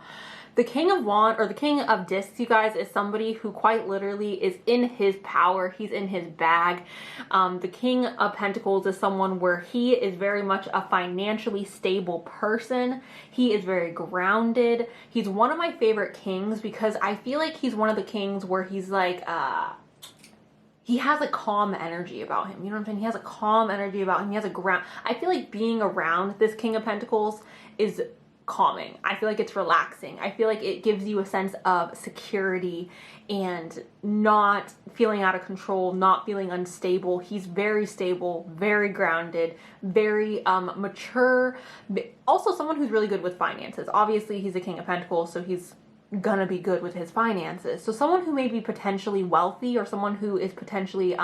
The King of Wands, or the King of Discs, you guys, is somebody who quite literally is in his power. He's in his bag. The King of Pentacles is someone where he is very much a financially stable person. He is very grounded. He's one of my favorite kings because I feel like he's one of the kings where he's like, he has a calm energy about him. You know what I'm saying? He has a calm energy about him. He has a ground. I feel like being around this King of Pentacles is calming. I feel like it's relaxing. I feel like it gives you a sense of security and not feeling out of control, not feeling unstable. He's very stable, very grounded, very mature. Also someone who's really good with finances. Obviously, he's a King of Pentacles, so he's gonna be good with his finances. So someone who may be potentially wealthy, or someone who is potentially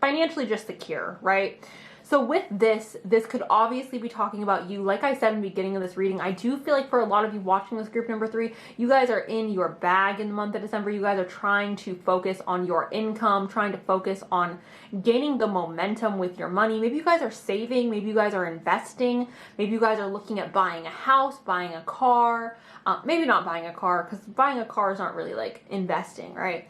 financially just secure, right? So with this could obviously be talking about you. Like I said in the beginning of this reading, I do feel like for a lot of you watching this group number 3, you guys are in your bag in the month of December. You guys are trying to focus on your income, trying to focus on gaining the momentum with your money. Maybe you guys are saving, maybe you guys are investing, maybe you guys are looking at buying a house, buying a car, maybe not buying a car, because buying a car is not really like investing, right?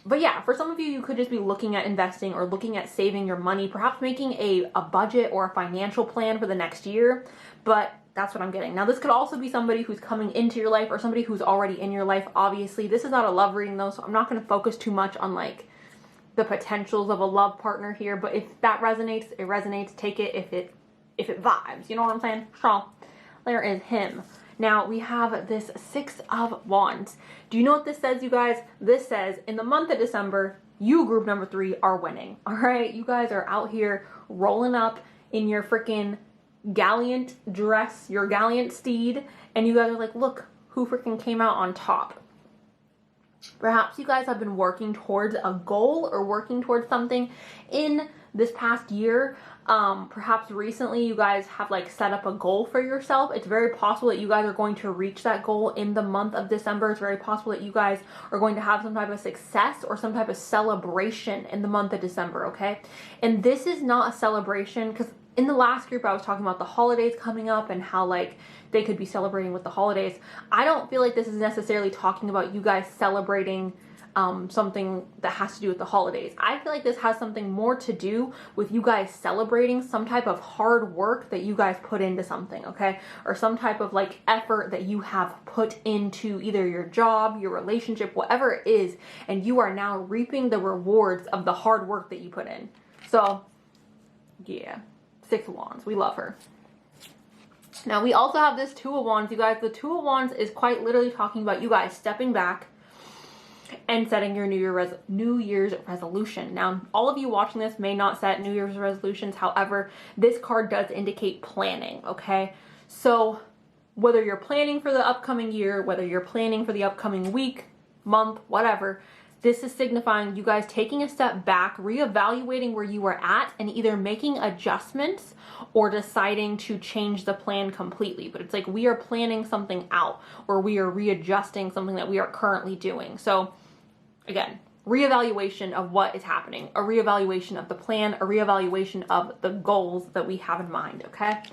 But yeah, for some of you, you could just be looking at investing or looking at saving your money, perhaps making a budget or a financial plan for the next year. But that's what I'm getting. Now, this could also be somebody who's coming into your life or somebody who's already in your life. Obviously, this is not a love reading though, so I'm not going to focus too much on like the potentials of a love partner here. But if that resonates, it resonates. Take it if it vibes. You know what I'm saying? So there is him. Now, we have this 6 of Wands. Do you know what this says, you guys? This says, in the month of December, you, group number 3, are winning. All right? You guys are out here rolling up in your freaking gallant dress, your gallant steed, and you guys are like, look who freaking came out on top. Perhaps you guys have been working towards a goal or working towards something in this past year. Perhaps recently you guys have like set up a goal for yourself. It's very possible that you guys are going to reach that goal in the month of December. It's very possible that you guys are going to have some type of success or some type of celebration in the month of December, okay? And this is not a celebration, because in the last group I was talking about the holidays coming up and how like they could be celebrating with the holidays. I don't feel like this is necessarily talking about you guys celebrating something that has to do with the holidays. I feel like this has something more to do with you guys celebrating some type of hard work that you guys put into something, okay? Or some type of like effort that you have put into either your job, your relationship, whatever it is, and you are now reaping the rewards of the hard work that you put in. So, yeah, 6 of Wands. We love her. Now, we also have this 2 of Wands, you guys. The 2 of Wands is quite literally talking about you guys stepping back and setting your New Year's resolution. Now, all of you watching this may not set New Year's resolutions. However, this card does indicate planning, okay? So whether you're planning for the upcoming year, whether you're planning for the upcoming week, month, whatever, this is signifying you guys taking a step back, reevaluating where you are at, and either making adjustments or deciding to change the plan completely. But it's like we are planning something out, or we are readjusting something that we are currently doing. So again, reevaluation of what is happening, a reevaluation of the plan, a reevaluation of the goals that we have in mind, okay?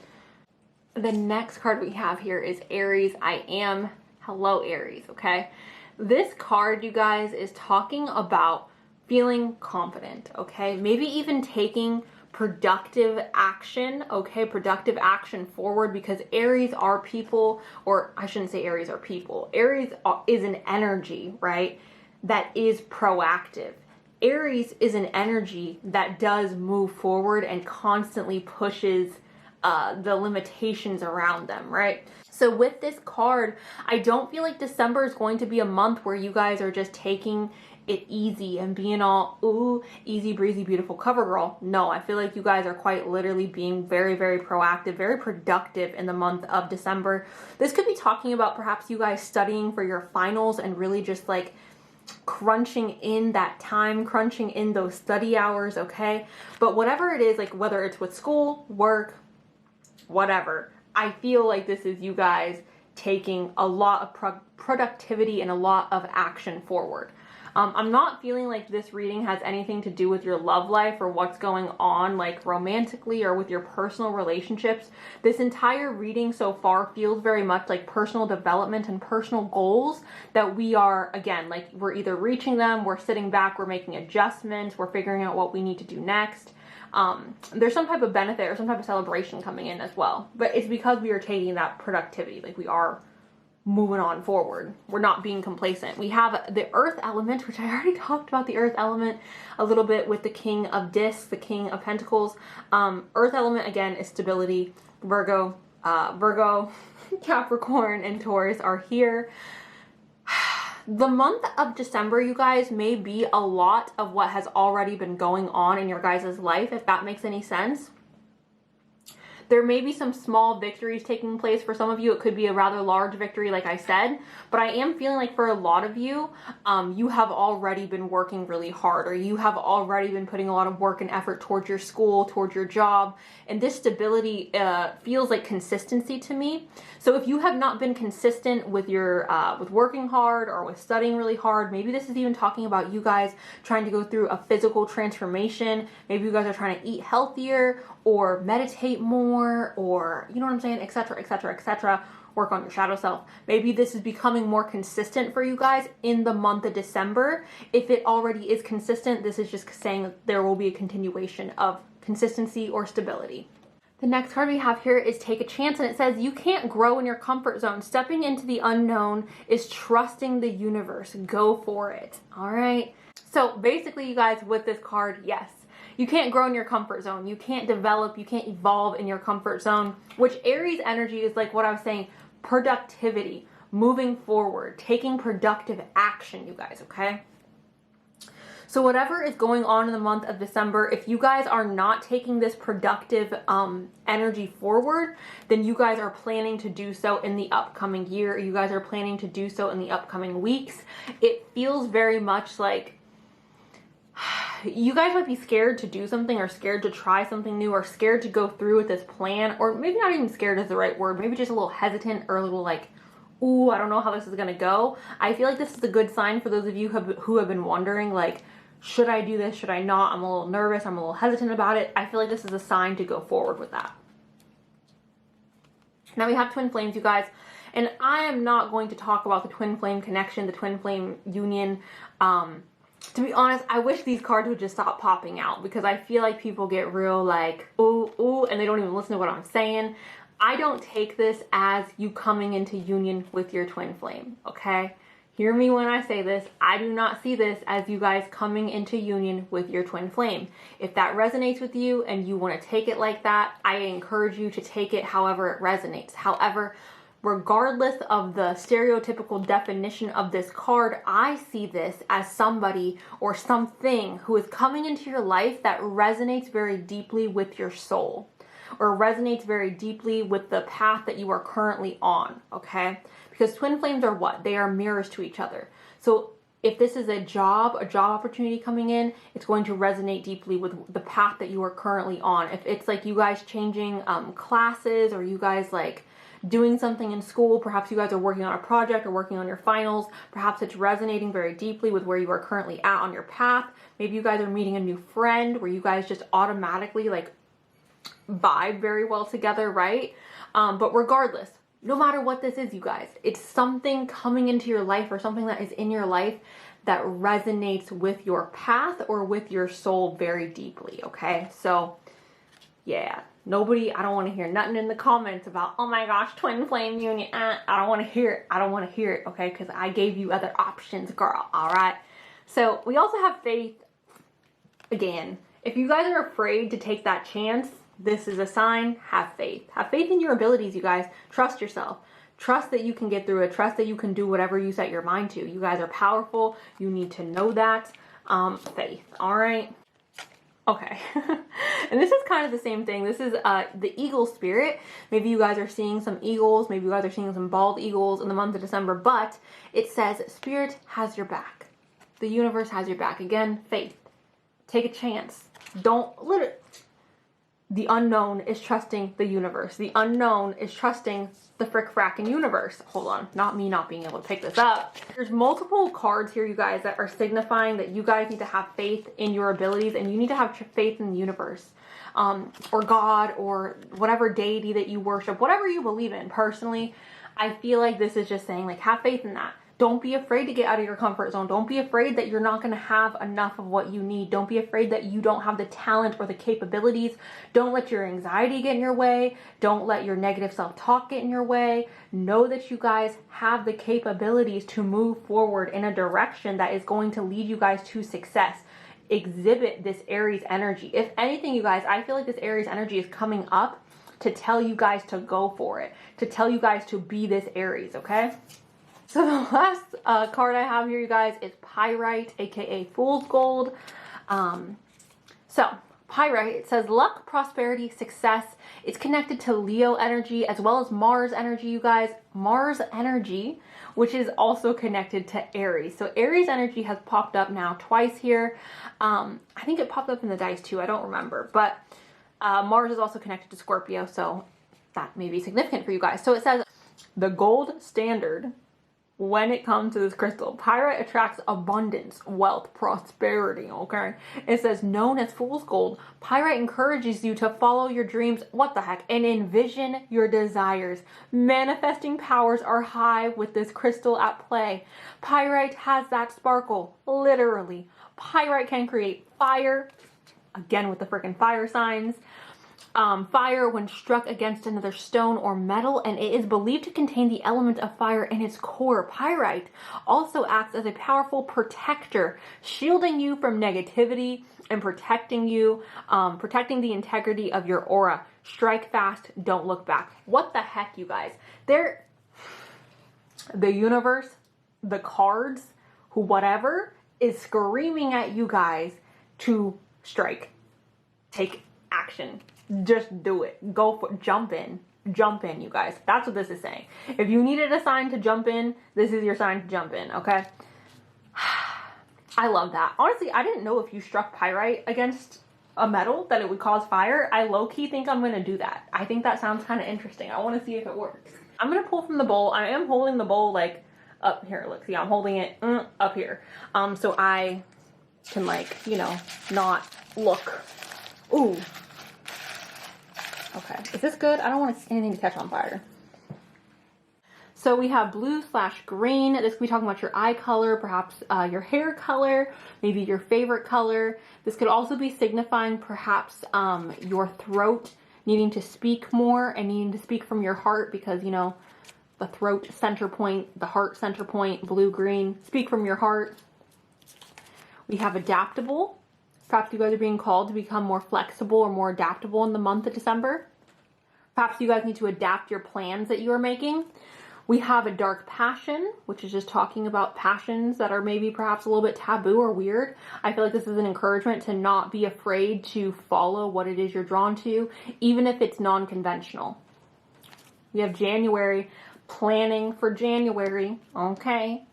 The next card we have here is Aries. I am. Hello, Aries, okay? This card, you guys, is talking about feeling confident, okay? Maybe even taking productive action, okay? Productive action forward, because Aries are people, or I shouldn't say Aries are people. Aries is an energy, right? That is proactive. Aries is an energy that does move forward and constantly pushes the limitations around them, right? So with this card, I don't feel like December is going to be a month where you guys are just taking it easy and being all, ooh, easy breezy, beautiful cover girl. No, I feel like you guys are quite literally being very, very proactive, very productive in the month of December. This could be talking about perhaps you guys studying for your finals and really just like crunching in that time, crunching in those study hours, okay? But whatever it is, like whether it's with school, work, whatever, I feel like this is you guys taking a lot of productivity and a lot of action forward. I'm not feeling like this reading has anything to do with your love life or what's going on like romantically or with your personal relationships. This entire reading so far feels very much like personal development and personal goals that we are, again, like we're either reaching them, we're sitting back, we're making adjustments, we're figuring out what we need to do next. There's some type of benefit or some type of celebration coming in as well, but it's because we are taking that productivity, like we are moving on forward. We're not being complacent. We have the earth element, which I already talked about the earth element a little bit with the king of discs, the king of pentacles. Earth element, again, is stability. Virgo, Capricorn, and Taurus are here. The month of December, you guys, may be a lot of what has already been going on in your guys' life, if that makes any sense. There may be some small victories taking place. For some of you, it could be a rather large victory, like I said, but I am feeling like for a lot of you, you have already been working really hard, or you have already been putting a lot of work and effort towards your school, towards your job, and this stability feels like consistency to me. So if you have not been consistent with your with working hard or with studying really hard, maybe this is even talking about you guys trying to go through a physical transformation. Maybe you guys are trying to eat healthier or meditate more, or you know what I'm saying, etc., etc., etc. Work on your shadow self. Maybe this is becoming more consistent for you guys in the month of December. If it already is consistent, this is just saying that there will be a continuation of consistency or stability. The next card we have here is Take a Chance, and it says you can't grow in your comfort zone. Stepping into the unknown is trusting the universe. Go for it. All right. So basically, you guys, with this card, yes, you can't grow in your comfort zone. You can't develop. You can't evolve in your comfort zone, which Aries energy is like what I was saying, productivity, moving forward, taking productive action, you guys, okay? So whatever is going on in the month of December, if you guys are not taking this productive energy forward, then you guys are planning to do so in the upcoming year. You guys are planning to do so in the upcoming weeks. It feels very much like you guys might be scared to do something, or scared to try something new, or scared to go through with this plan, or maybe not even scared is the right word, maybe just a little hesitant or a little like, ooh, I don't know how this is gonna go. I feel like this is a good sign for those of you who have been wondering, like, should I do this? Should I not? I'm a little nervous. I'm a little hesitant about it. I feel like this is a sign to go forward with that. Now we have twin flames, you guys, and I am not going to talk about the twin flame connection, the twin flame union. To be honest, I wish these cards would just stop popping out, because I feel like people get real like, ooh, ooh, and they don't even listen to what I'm saying. I don't take this as you coming into union with your twin flame, okay? Hear me when I say this. I do not see this as you guys coming into union with your twin flame. If that resonates with you and you want to take it like that, I encourage you to take it however it resonates. However, regardless of the stereotypical definition of this card, I see this as somebody or something who is coming into your life that resonates very deeply with your soul, or resonates very deeply with the path that you are currently on, okay? Because twin flames are what? They are mirrors to each other. So if this is a job opportunity coming in, it's going to resonate deeply with the path that you are currently on. If it's like you guys changing classes, or you guys like doing something in school, perhaps you guys are working on a project or working on your finals, perhaps it's resonating very deeply with where you are currently at on your path. Maybe you guys are meeting a new friend where you guys just automatically like vibe very well together, right? But regardless, no matter what this is, you guys, it's something coming into your life, or something that is in your life that resonates with your path or with your soul very deeply, okay? So yeah, I don't want to hear nothing in the comments about, oh my gosh, twin flame union. I don't want to hear it. I don't want to hear it, okay? Because I gave you other options, girl, all right? So we also have faith. Again, if you guys are afraid to take that chance, this is a sign. Have faith. Have faith in your abilities, you guys. Trust yourself. Trust that you can get through it. Trust that you can do whatever you set your mind to. You guys are powerful. You need to know that. Faith. All right. Okay. And this is kind of the same thing. This is the eagle spirit. Maybe you guys are seeing some eagles. Maybe you guys are seeing some bald eagles in the month of December. But it says spirit has your back. The universe has your back. Again, faith. Take a chance. The unknown is trusting the universe. The unknown is trusting the frickin' universe. Hold on, not me not being able to pick this up. There's multiple cards here, you guys, that are signifying that you guys need to have faith in your abilities, and you need to have faith in the universe, or God, or whatever deity that you worship, whatever you believe in. Personally, I feel like this is just saying, like, have faith in that. Don't be afraid to get out of your comfort zone. Don't be afraid that you're not going to have enough of what you need. Don't be afraid that you don't have the talent or the capabilities. Don't let your anxiety get in your way. Don't let your negative self-talk get in your way. Know that you guys have the capabilities to move forward in a direction that is going to lead you guys to success. Exhibit this Aries energy. If anything, you guys, I feel like this Aries energy is coming up to tell you guys to go for it, to tell you guys to be this Aries, okay? So the last card I have here, you guys, is Pyrite, aka Fool's Gold. So Pyrite, it says luck, prosperity, success. It's connected to Leo energy as well as Mars energy, you guys. Mars energy, which is also connected to Aries. So Aries energy has popped up now twice here. I think it popped up in the dice too. I don't remember. But Mars is also connected to Scorpio. So that may be significant for you guys. So it says the gold standard when it comes to this crystal. Pyrite attracts abundance, wealth, prosperity, okay? It says, known as fool's gold, pyrite encourages you to follow your dreams, what the heck, and envision your desires. Manifesting powers are high with this crystal at play. Pyrite has that sparkle, literally. Pyrite can create fire, again with the freaking fire signs. Fire when struck against another stone or metal, and it is believed to contain the element of fire in its core. Pyrite also acts as a powerful protector, shielding you from negativity and protecting you, protecting the integrity of your aura. Strike fast, don't look back. What the heck, you guys? The universe, the cards, whatever, is screaming at you guys to strike. Take action. Just do it. Go for jump in, you guys. That's what this is saying. If you needed a sign to jump in, this is your sign to jump in, okay? I love that. Honestly, I didn't know if you struck pyrite against a metal that it would cause fire. I low-key think I'm gonna do that. I think that sounds kind of interesting. I want to see if it works. I'm gonna pull from the bowl. I am holding the bowl like up here. Look, see, I'm holding it up here, so I can, like, you know, not look. Ooh. Okay, is this good? I don't want anything to catch on fire. So we have blue/green. This could be talking about your eye color, perhaps your hair color, maybe your favorite color. This could also be signifying perhaps your throat needing to speak more and needing to speak from your heart because, you know, the throat center point, the heart center point, blue-green. Speak from your heart. We have adaptable. Perhaps you guys are being called to become more flexible or more adaptable in the month of December. Perhaps you guys need to adapt your plans that you are making. We have a dark passion, which is just talking about passions that are maybe perhaps a little bit taboo or weird. I feel like this is an encouragement to not be afraid to follow what it is you're drawn to, even if it's non-conventional. We have January, planning for January, okay.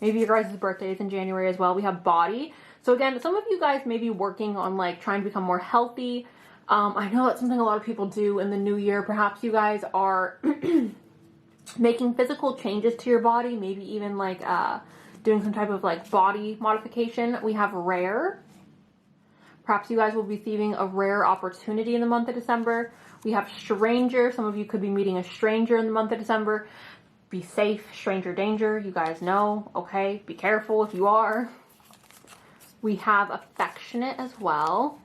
Maybe your guys' birthday is in January as well. We have body. So again, some of you guys may be working on like trying to become more healthy. I know that's something a lot of people do in the new year. Perhaps you guys are making physical changes to your body. Maybe even like doing some type of like body modification. We have rare. Perhaps you guys will be receiving a rare opportunity in the month of December. We have stranger. Some of you could be meeting a stranger in the month of December. Be safe, stranger danger, you guys know, okay? Be careful if you are. We have affectionate as well.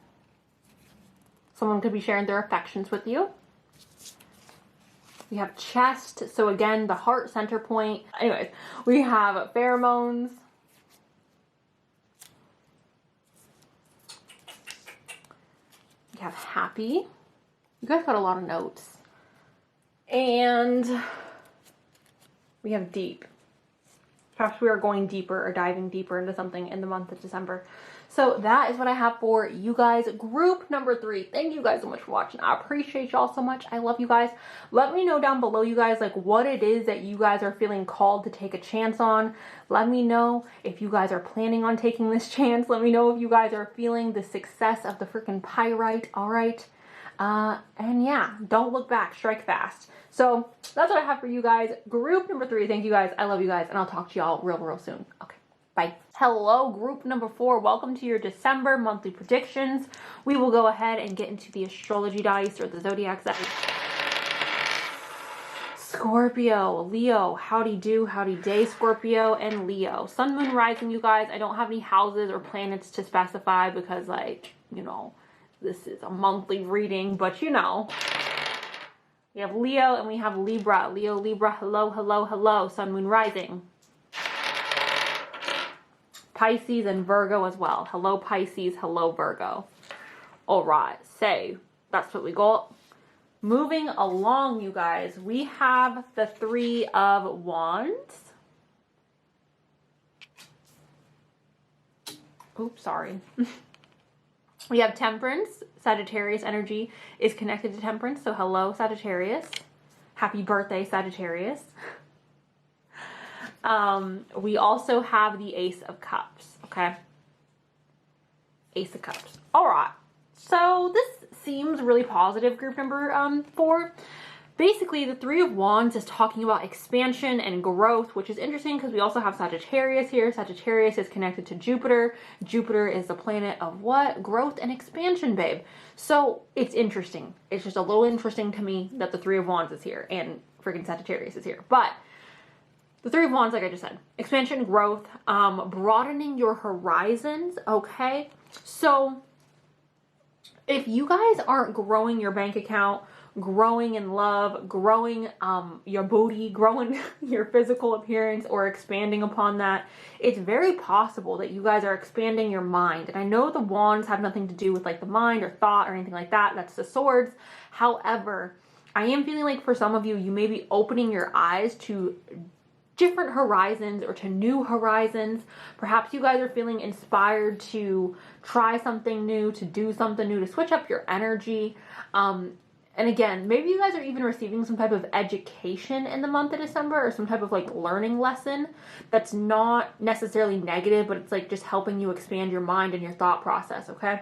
Someone could be sharing their affections with you. We have chest, so again, the heart center point. Anyways, we have pheromones. We have happy. You guys got a lot of notes. And we have deep. Perhaps we are going deeper or diving deeper into something in the month of December. So that is what I have for you guys. Group number 3. Thank you guys so much for watching. I appreciate y'all so much. I love you guys. Let me know down below, you guys, like what it is that you guys are feeling called to take a chance on. Let me know if you guys are planning on taking this chance. Let me know if you guys are feeling the success of the freaking pyrite. All right. And yeah, don't look back, strike fast. So that's what I have for you guys. Group number 3. Thank you guys. I love you guys. And I'll talk to y'all real soon. Okay. Bye. Hello, group number 4. Welcome to your December monthly predictions. We will go ahead and get into the astrology dice or the zodiac dice. Scorpio, Leo, howdy do, howdy day, Scorpio and Leo. Sun, moon, rising, you guys. I don't have any houses or planets to specify because, like, you know, this is a monthly reading, but you know. We have Leo and we have Libra. Leo, Libra, hello. Sun, moon, rising. Pisces and Virgo as well. Hello, Pisces. Hello, Virgo. All right. So that's what we got. Moving along, you guys. We have the 3 of Wands. Oops, sorry. We have Temperance. Sagittarius energy is connected to Temperance. So hello, Sagittarius. Happy birthday, Sagittarius. We also have the Ace of Cups, okay? Ace of Cups. All right. So this seems really positive, group number 4. Basically, the Three of Wands is talking about expansion and growth, which is interesting because we also have Sagittarius here. Sagittarius is connected to Jupiter. Jupiter is the planet of what? Growth and expansion, babe. So it's interesting. It's just a little interesting to me that the Three of Wands is here and freaking Sagittarius is here. But the Three of Wands, like I just said, expansion, growth, broadening your horizons, okay? So if you guys aren't growing your bank account, growing in love, growing your booty, growing your physical appearance, or expanding upon that, it's very possible that you guys are expanding your mind. And I know the wands have nothing to do with like the mind or thought or anything like that. That's the swords. However, I am feeling like for some of you, you may be opening your eyes to different horizons or to new horizons. Perhaps you guys are feeling inspired to try something new, to do something new, to switch up your energy. And again, maybe you guys are even receiving some type of education in the month of December or some type of like learning lesson that's not necessarily negative, but it's like just helping you expand your mind and your thought process, okay?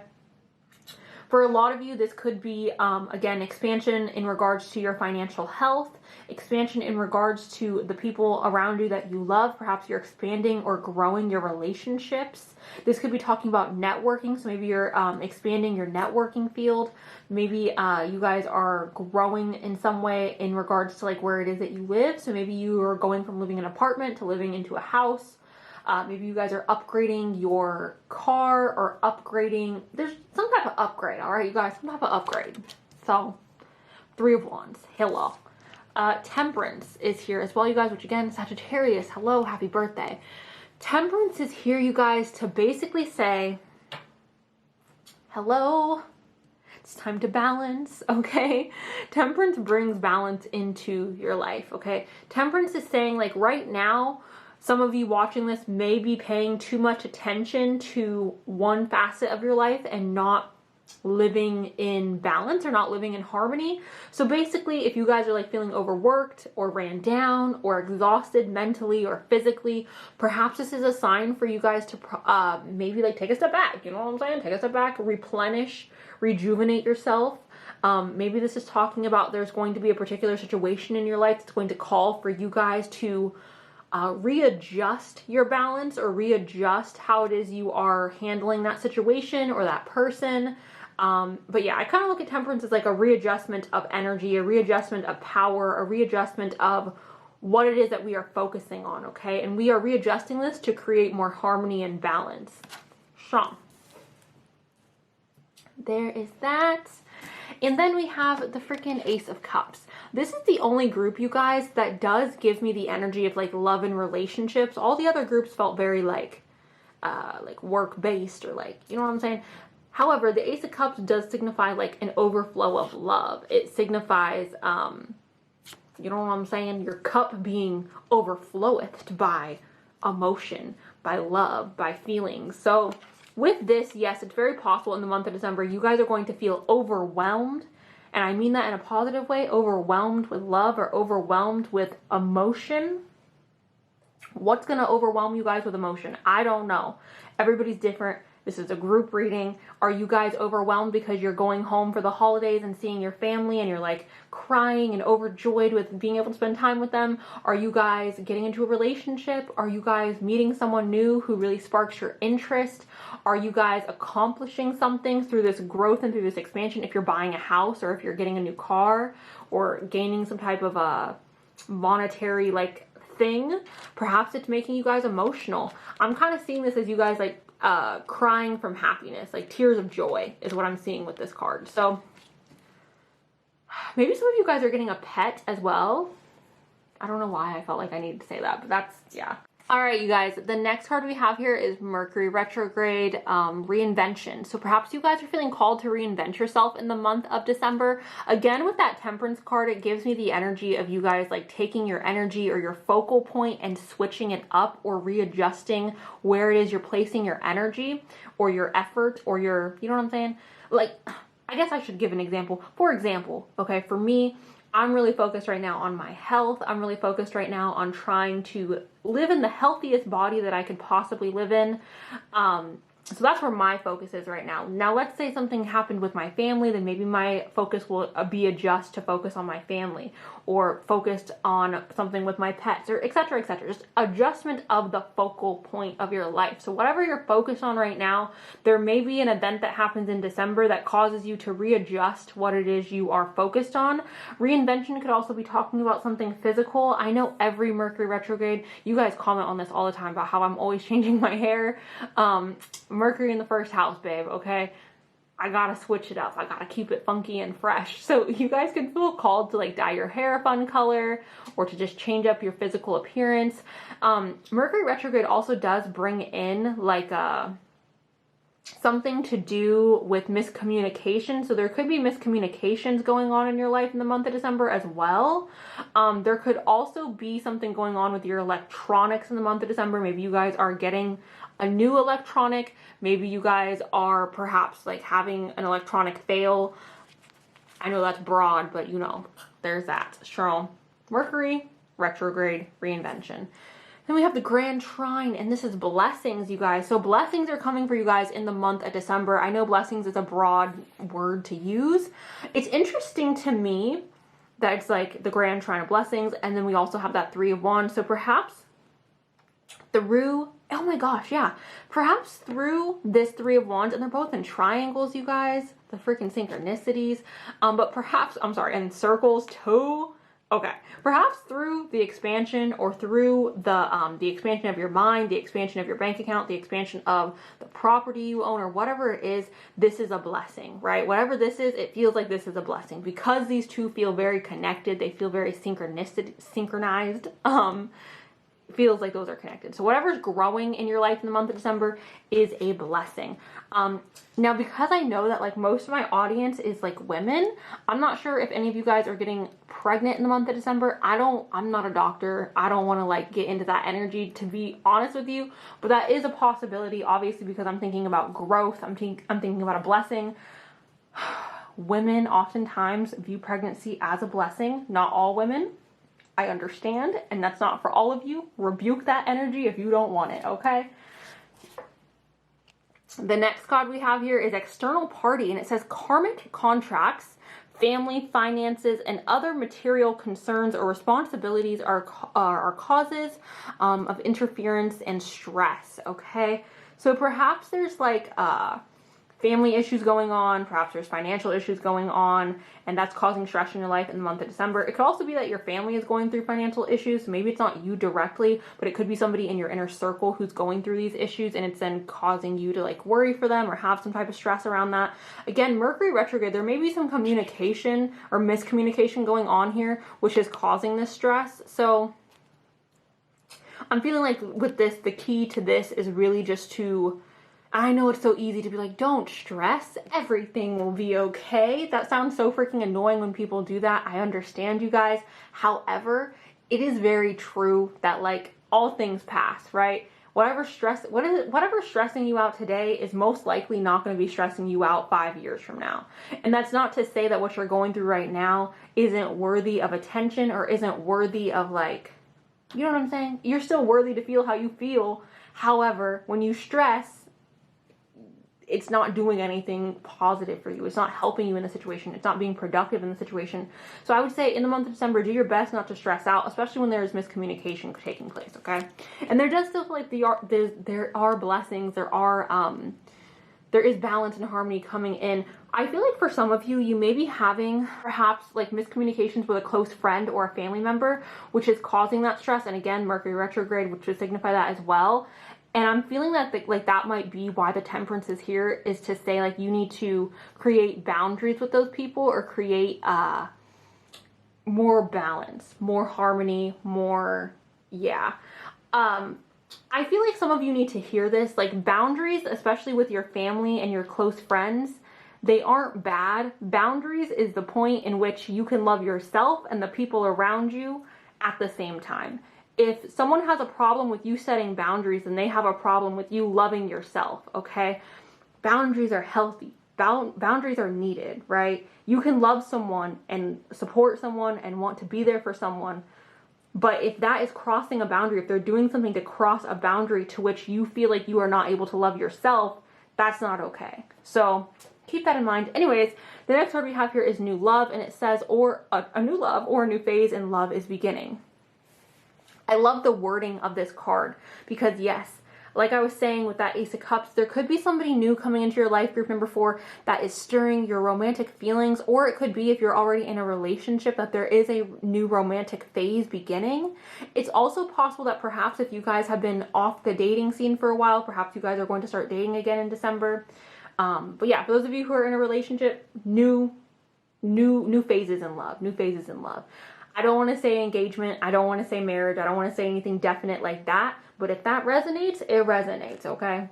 For a lot of you, this could be, again, expansion in regards to your financial health, expansion in regards to the people around you that you love. Perhaps you're expanding or growing your relationships. This could be talking about networking. So maybe you're expanding your networking field. Maybe you guys are growing in some way in regards to like where it is that you live. So maybe you are going from living in an apartment to living into a house. Maybe you guys are upgrading your car or upgrading. There's some type of upgrade, all right, you guys, some type of upgrade. So, Three of Wands, hello. Temperance is here as well, you guys, which again, Sagittarius, hello, happy birthday. Temperance is here, you guys, to basically say, hello, it's time to balance, okay? Temperance brings balance into your life, okay? Temperance is saying, like, right now, some of you watching this may be paying too much attention to one facet of your life and not living in balance or not living in harmony. So basically, if you guys are like feeling overworked or ran down or exhausted mentally or physically, perhaps this is a sign for you guys to maybe like take a step back. You know what I'm saying? Take a step back, replenish, rejuvenate yourself. Maybe this is talking about there's going to be a particular situation in your life that's going to call for you guys to readjust your balance or readjust how it is you are handling that situation or that person. But yeah, I kind of look at temperance as like a readjustment of energy, a readjustment of power, a readjustment of what it is that we are focusing on, okay? And we are readjusting this to create more harmony and balance. So, there is that. And then we have the freaking Ace of Cups. This is the only group, you guys, that does give me the energy of like love and relationships. All the other groups felt very like work-based or like, you know what I'm saying? However, the Ace of Cups does signify like an overflow of love. It signifies, you know what I'm saying? Your cup being overfloweth by emotion, by love, by feelings. So with this, yes, it's very possible in the month of December, you guys are going to feel overwhelmed. And I mean that in a positive way, overwhelmed with love or overwhelmed with emotion. What's going to overwhelm you guys with emotion? I don't know. Everybody's different. This is a group reading. Are you guys overwhelmed because you're going home for the holidays and seeing your family and you're like crying and overjoyed with being able to spend time with them? Are you guys getting into a relationship? Are you guys meeting someone new who really sparks your interest? Are you guys accomplishing something through this growth and through this expansion? If you're buying a house or if you're getting a new car or gaining some type of a monetary like thing, perhaps it's making you guys emotional. I'm kind of seeing this as you guys like crying from happiness, like tears of joy is what I'm seeing with this card. So maybe some of you guys are getting a pet as well. I don't know why I felt like I needed to say that, but that's, yeah. All right, you guys, the next card we have here is Mercury retrograde, reinvention. So perhaps you guys are feeling called to reinvent yourself in the month of December. Again, with that Temperance card, it gives me the energy of you guys like taking your energy or your focal point and switching it up or readjusting where it is you're placing your energy or your effort or your, you know what I'm saying? Like, I guess I should give an example. For example, okay, for me, I'm really focused right now on my health. I'm really focused right now on trying to live in the healthiest body that I could possibly live in. So that's where my focus is right now. Now, let's say something happened with my family, then maybe my focus will be adjust to focus on my family or focused on something with my pets or et cetera, et cetera. Just adjustment of the focal point of your life. So whatever you're focused on right now, there may be an event that happens in December that causes you to readjust what it is you are focused on. Reinvention could also be talking about something physical. I know every Mercury retrograde, you guys comment on this all the time about how I'm always changing my hair. Mercury in the first house, babe, okay? I gotta switch it up. I gotta keep it funky and fresh. So you guys can feel called to like dye your hair a fun color or to just change up your physical appearance. Mercury retrograde also does bring in like something to do with miscommunication. So there could be miscommunications going on in your life in the month of December as well. There could also be something going on with your electronics in the month of December. Maybe you guys are getting a new electronic. Maybe you guys are perhaps like having an electronic fail. I know that's broad, but you know, there's that. So Mercury retrograde reinvention. Then we have the Grand Trine, and this is blessings, you guys. So blessings are coming for you guys in the month of December. I know blessings is a broad word to use. It's interesting to me that it's like the Grand Trine of blessings, and then we also have that Three of Wands. So perhaps through, oh my gosh, yeah. Perhaps through this Three of Wands, and they're both in triangles, you guys. The freaking synchronicities. But perhaps, I'm sorry, and circles too. Okay, perhaps through the expansion or through the expansion of your mind, the expansion of your bank account, the expansion of the property you own or whatever it is, this is a blessing, right? Whatever this is, it feels like this is a blessing because these two feel very connected. They feel very synchronized. Feels like those are connected. So whatever's growing in your life in the month of December is a blessing. Now, because I know that like most of my audience is like women, I'm not sure if any of you guys are getting pregnant in the month of December. I'm not a doctor. I don't want to like get into that energy, to be honest with you, but that is a possibility, obviously, because I'm thinking about growth. I'm thinking about a blessing. Women oftentimes view pregnancy as a blessing. Not all women. I understand, and that's not for all of you. Rebuke that energy if you don't want it, okay? The next card we have here is External Party, and it says karmic contracts, family, finances, and other material concerns or responsibilities are causes of interference and stress, okay? So perhaps there's like family issues going on, perhaps there's financial issues going on, and that's causing stress in your life in the month of December. It could also be that your family is going through financial issues. So maybe it's not you directly, but it could be somebody in your inner circle who's going through these issues, and it's then causing you to like worry for them or have some type of stress around that. Again, Mercury retrograde, there may be some communication or miscommunication going on here, which is causing this stress. So I'm feeling like with this, the key to this is really just to, I know it's so easy to be like, don't stress, everything will be okay. That sounds so freaking annoying when people do that. I understand, you guys. However, it is very true that like all things pass, right? Whatever's stressing you out today is most likely not going to be stressing you out 5 years from now. And that's not to say that what you're going through right now isn't worthy of attention or isn't worthy of like, you know what I'm saying? You're still worthy to feel how you feel. However, when you stress, it's not doing anything positive for you. It's not helping you in the situation. It's not being productive in the situation. So I would say in the month of December, do your best not to stress out, especially when there is miscommunication taking place, okay? And there does feel like there are blessings. There is balance and harmony coming in. I feel like for some of you, you may be having perhaps like miscommunications with a close friend or a family member, which is causing that stress. And again, Mercury retrograde, which would signify that as well. And I'm feeling that that might be why the Temperance is here, is to say like you need to create boundaries with those people or create more balance, more harmony, more, yeah. I feel like some of you need to hear this. Like, boundaries, especially with your family and your close friends, they aren't bad. Boundaries is the point in which you can love yourself and the people around you at the same time. If someone has a problem with you setting boundaries, then they have a problem with you loving yourself, okay? Boundaries are healthy. Boundaries are needed, right? You can love someone and support someone and want to be there for someone, but if that is crossing a boundary, if they're doing something to cross a boundary to which you feel like you are not able to love yourself, that's not okay. So keep that in mind. Anyways, the next card we have here is new love, and it says, or a new love or a new phase in love is beginning. I love the wording of this card because, yes, like I was saying with that Ace of Cups, there could be somebody new coming into your life, group number 4, that is stirring your romantic feelings, or it could be, if you're already in a relationship, that there is a new romantic phase beginning. It's also possible that perhaps if you guys have been off the dating scene for a while, perhaps you guys are going to start dating again in December. But yeah, for those of you who are in a relationship, new phases in love, new phases in love. I don't want to say engagement. I don't want to say marriage. I don't want to say anything definite like that. But if that resonates, it resonates, okay?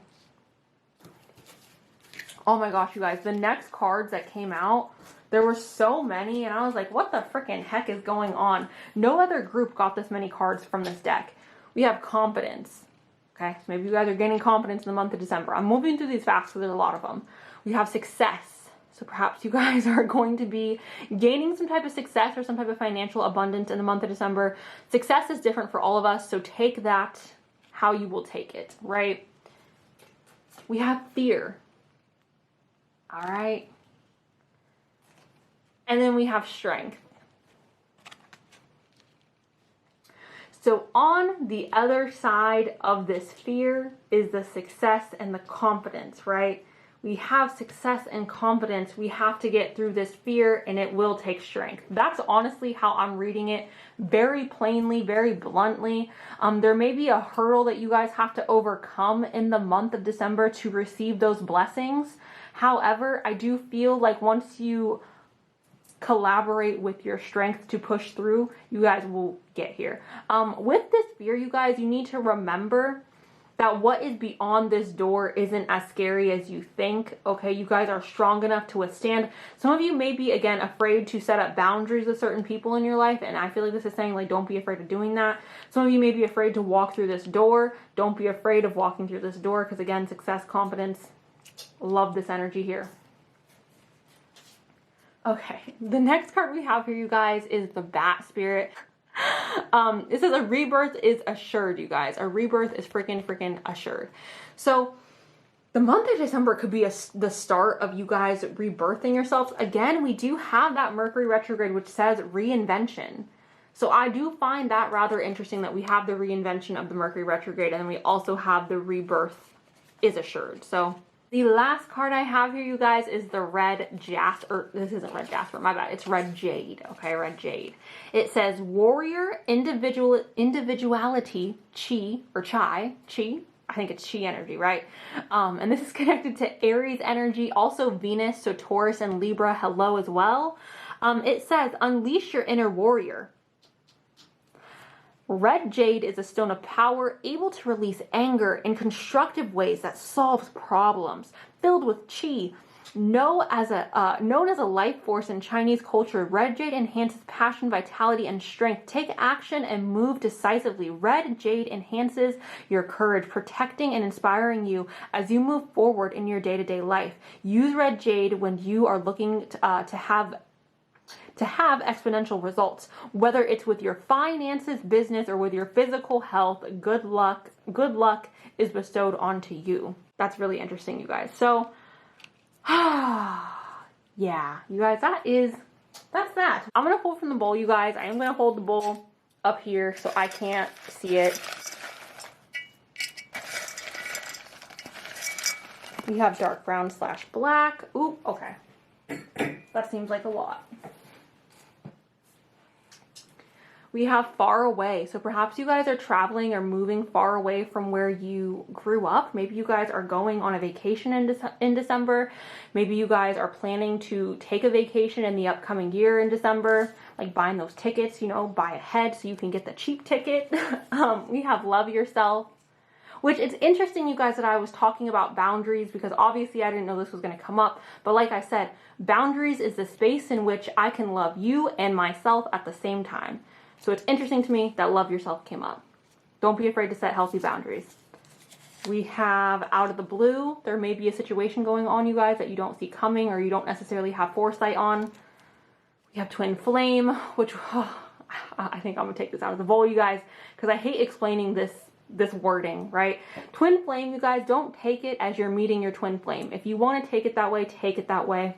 Oh my gosh, you guys. The next cards that came out, there were so many. And I was like, what the freaking heck is going on? No other group got this many cards from this deck. We have confidence. Okay, so maybe you guys are gaining confidence in the month of December. I'm moving through these fast because there's a lot of them. We have success. So perhaps you guys are going to be gaining some type of success or some type of financial abundance in the month of December. Success is different for all of us, so take that how you will take it, right? We have fear. All right. And then we have strength. So on the other side of this fear is the success and the confidence, right? We have success and confidence. We have to get through this fear, and it will take strength. That's honestly how I'm reading it, very plainly, very bluntly. There may be a hurdle that you guys have to overcome in the month of December to receive those blessings. However, I do feel like once you collaborate with your strength to push through, you guys will get here. With this fear, you guys, you need to remember that what is beyond this door isn't as scary as you think, okay? You guys are strong enough to withstand. Some of you may be, again, afraid to set up boundaries with certain people in your life, and I feel like this is saying, like, don't be afraid of doing that. Some of you may be afraid to walk through this door. Don't be afraid of walking through this door, because, again, success, confidence, love this energy here. Okay, the next card we have here, you guys, is the Bat Spirit. It says a rebirth is assured, you guys. A rebirth is freaking assured. So the month of December could be the start of you guys rebirthing yourselves. Again, we do have that Mercury retrograde, which says reinvention. So I do find that rather interesting that we have the reinvention of the Mercury retrograde, and then we also have the rebirth is assured. So the last card I have here, you guys, is the Red Jasper. This isn't Red Jasper, my bad. It's Red Jade, okay? Red Jade. It says warrior, individuality, chi, or chi. I think it's chi energy, right? And this is connected to Aries energy, also Venus, so Taurus and Libra, hello as well. It says unleash your inner warrior. Red Jade is a stone of power, able to release anger in constructive ways that solves problems. Filled with qi, known as a life force in Chinese culture, Red Jade enhances passion, vitality, and strength. Take action and move decisively. Red Jade enhances your courage, protecting and inspiring you as you move forward in your day-to-day life. Use Red Jade when you are looking to have exponential results, whether it's with your finances, business, or with your physical health. Good luck is bestowed onto you. That's really interesting, you guys. So yeah, you guys, that's that. I'm gonna pull from the bowl, you guys. I am gonna hold the bowl up here so I can't see it. We have dark brown / black. Ooh, okay. That seems like a lot. We have far away. So perhaps you guys are traveling or moving far away from where you grew up. Maybe you guys are going on a vacation in December. Maybe you guys are planning to take a vacation in the upcoming year in December, like buying those tickets, you know, buy ahead so you can get the cheap ticket. We have love yourself. Which it's interesting, you guys, that I was talking about boundaries because obviously I didn't know this was going to come up. But like I said, boundaries is the space in which I can love you and myself at the same time. So it's interesting to me that love yourself came up. Don't be afraid to set healthy boundaries. We have out of the blue, there may be a situation going on, you guys, that you don't see coming or you don't necessarily have foresight on. We have twin flame, which I think I'm going to take this out of the bowl, you guys, because I hate explaining this wording, right? Twin flame, you guys, don't take it as you're meeting your twin flame. If you want to take it that way, take it that way.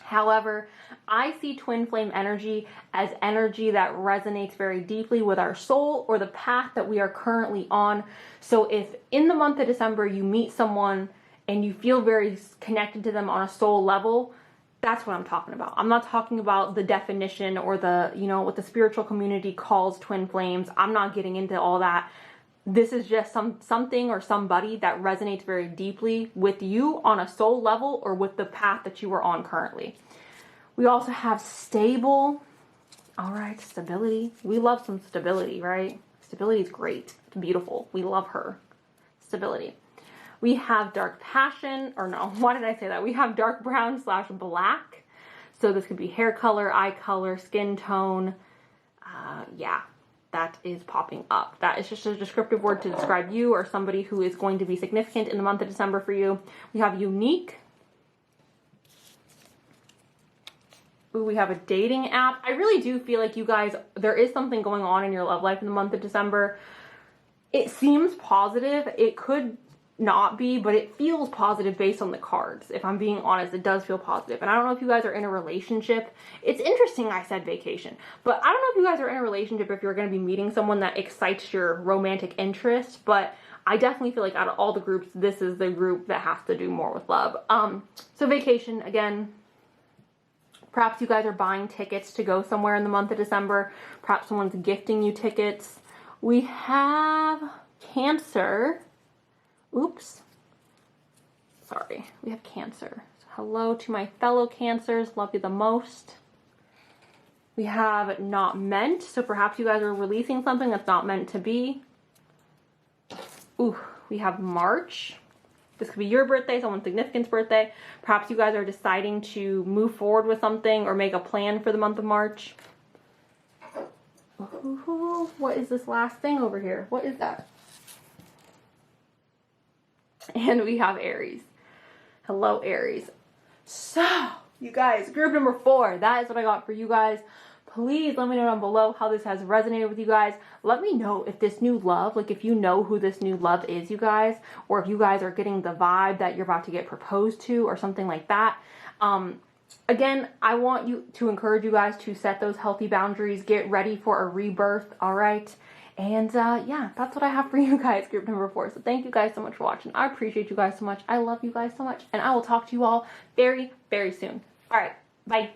However, I see twin flame energy as energy that resonates very deeply with our soul or the path that we are currently on. So if in the month of December you meet someone and you feel very connected to them on a soul level, that's what I'm talking about. I'm not talking about the definition or the, you know, what the spiritual community calls twin flames. I'm not getting into all that. This is just something or somebody that resonates very deeply with you on a soul level or with the path that you are on currently. We also have stable. All right, stability. We love some stability, right? Stability is great. It's beautiful. We love her. Stability. We have dark passion, or no, why did I say that? We have dark brown / black. So this could be hair color, eye color, skin tone. Yeah. That is popping up. That is just a descriptive word to describe you or somebody who is going to be significant in the month of December for you. We have unique. Ooh, we have a dating app. I really do feel like you guys, there is something going on in your love life in the month of December. It seems positive. It could not be, but it feels positive based on the cards. If I'm being honest, it does feel positive. And I don't know if you guys are in a relationship. It's interesting I said vacation, but I don't know if you guys are in a relationship, if you're going to be meeting someone that excites your romantic interest, but I definitely feel like out of all the groups, this is the group that has to do more with love. So vacation, again, perhaps you guys are buying tickets to go somewhere in the month of December. Perhaps someone's gifting you tickets. We have Cancer. Oops. Sorry. We have Cancer. So hello to my fellow Cancers. Love you the most. We have not meant. So perhaps you guys are releasing something that's not meant to be. Ooh. We have March. This could be your birthday, someone's significant's birthday. Perhaps you guys are deciding to move forward with something or make a plan for the month of March. Ooh, what is this last thing over here? What is that? And we have Aries. Hello, Aries. So, you guys, group number 4, that is what I got for you guys. Please let me know down below how this has resonated with you guys. Let me know if this new love, like if you know who this new love is, you guys, or if you guys are getting the vibe that you're about to get proposed to or something like that. Again, I want you to encourage you guys to set those healthy boundaries, get ready for a rebirth, all right? And yeah, that's what I have for you guys, group number 4. So thank you guys so much for watching. I appreciate you guys so much. I love you guys so much. And I will talk to you all very, very soon. All right, bye.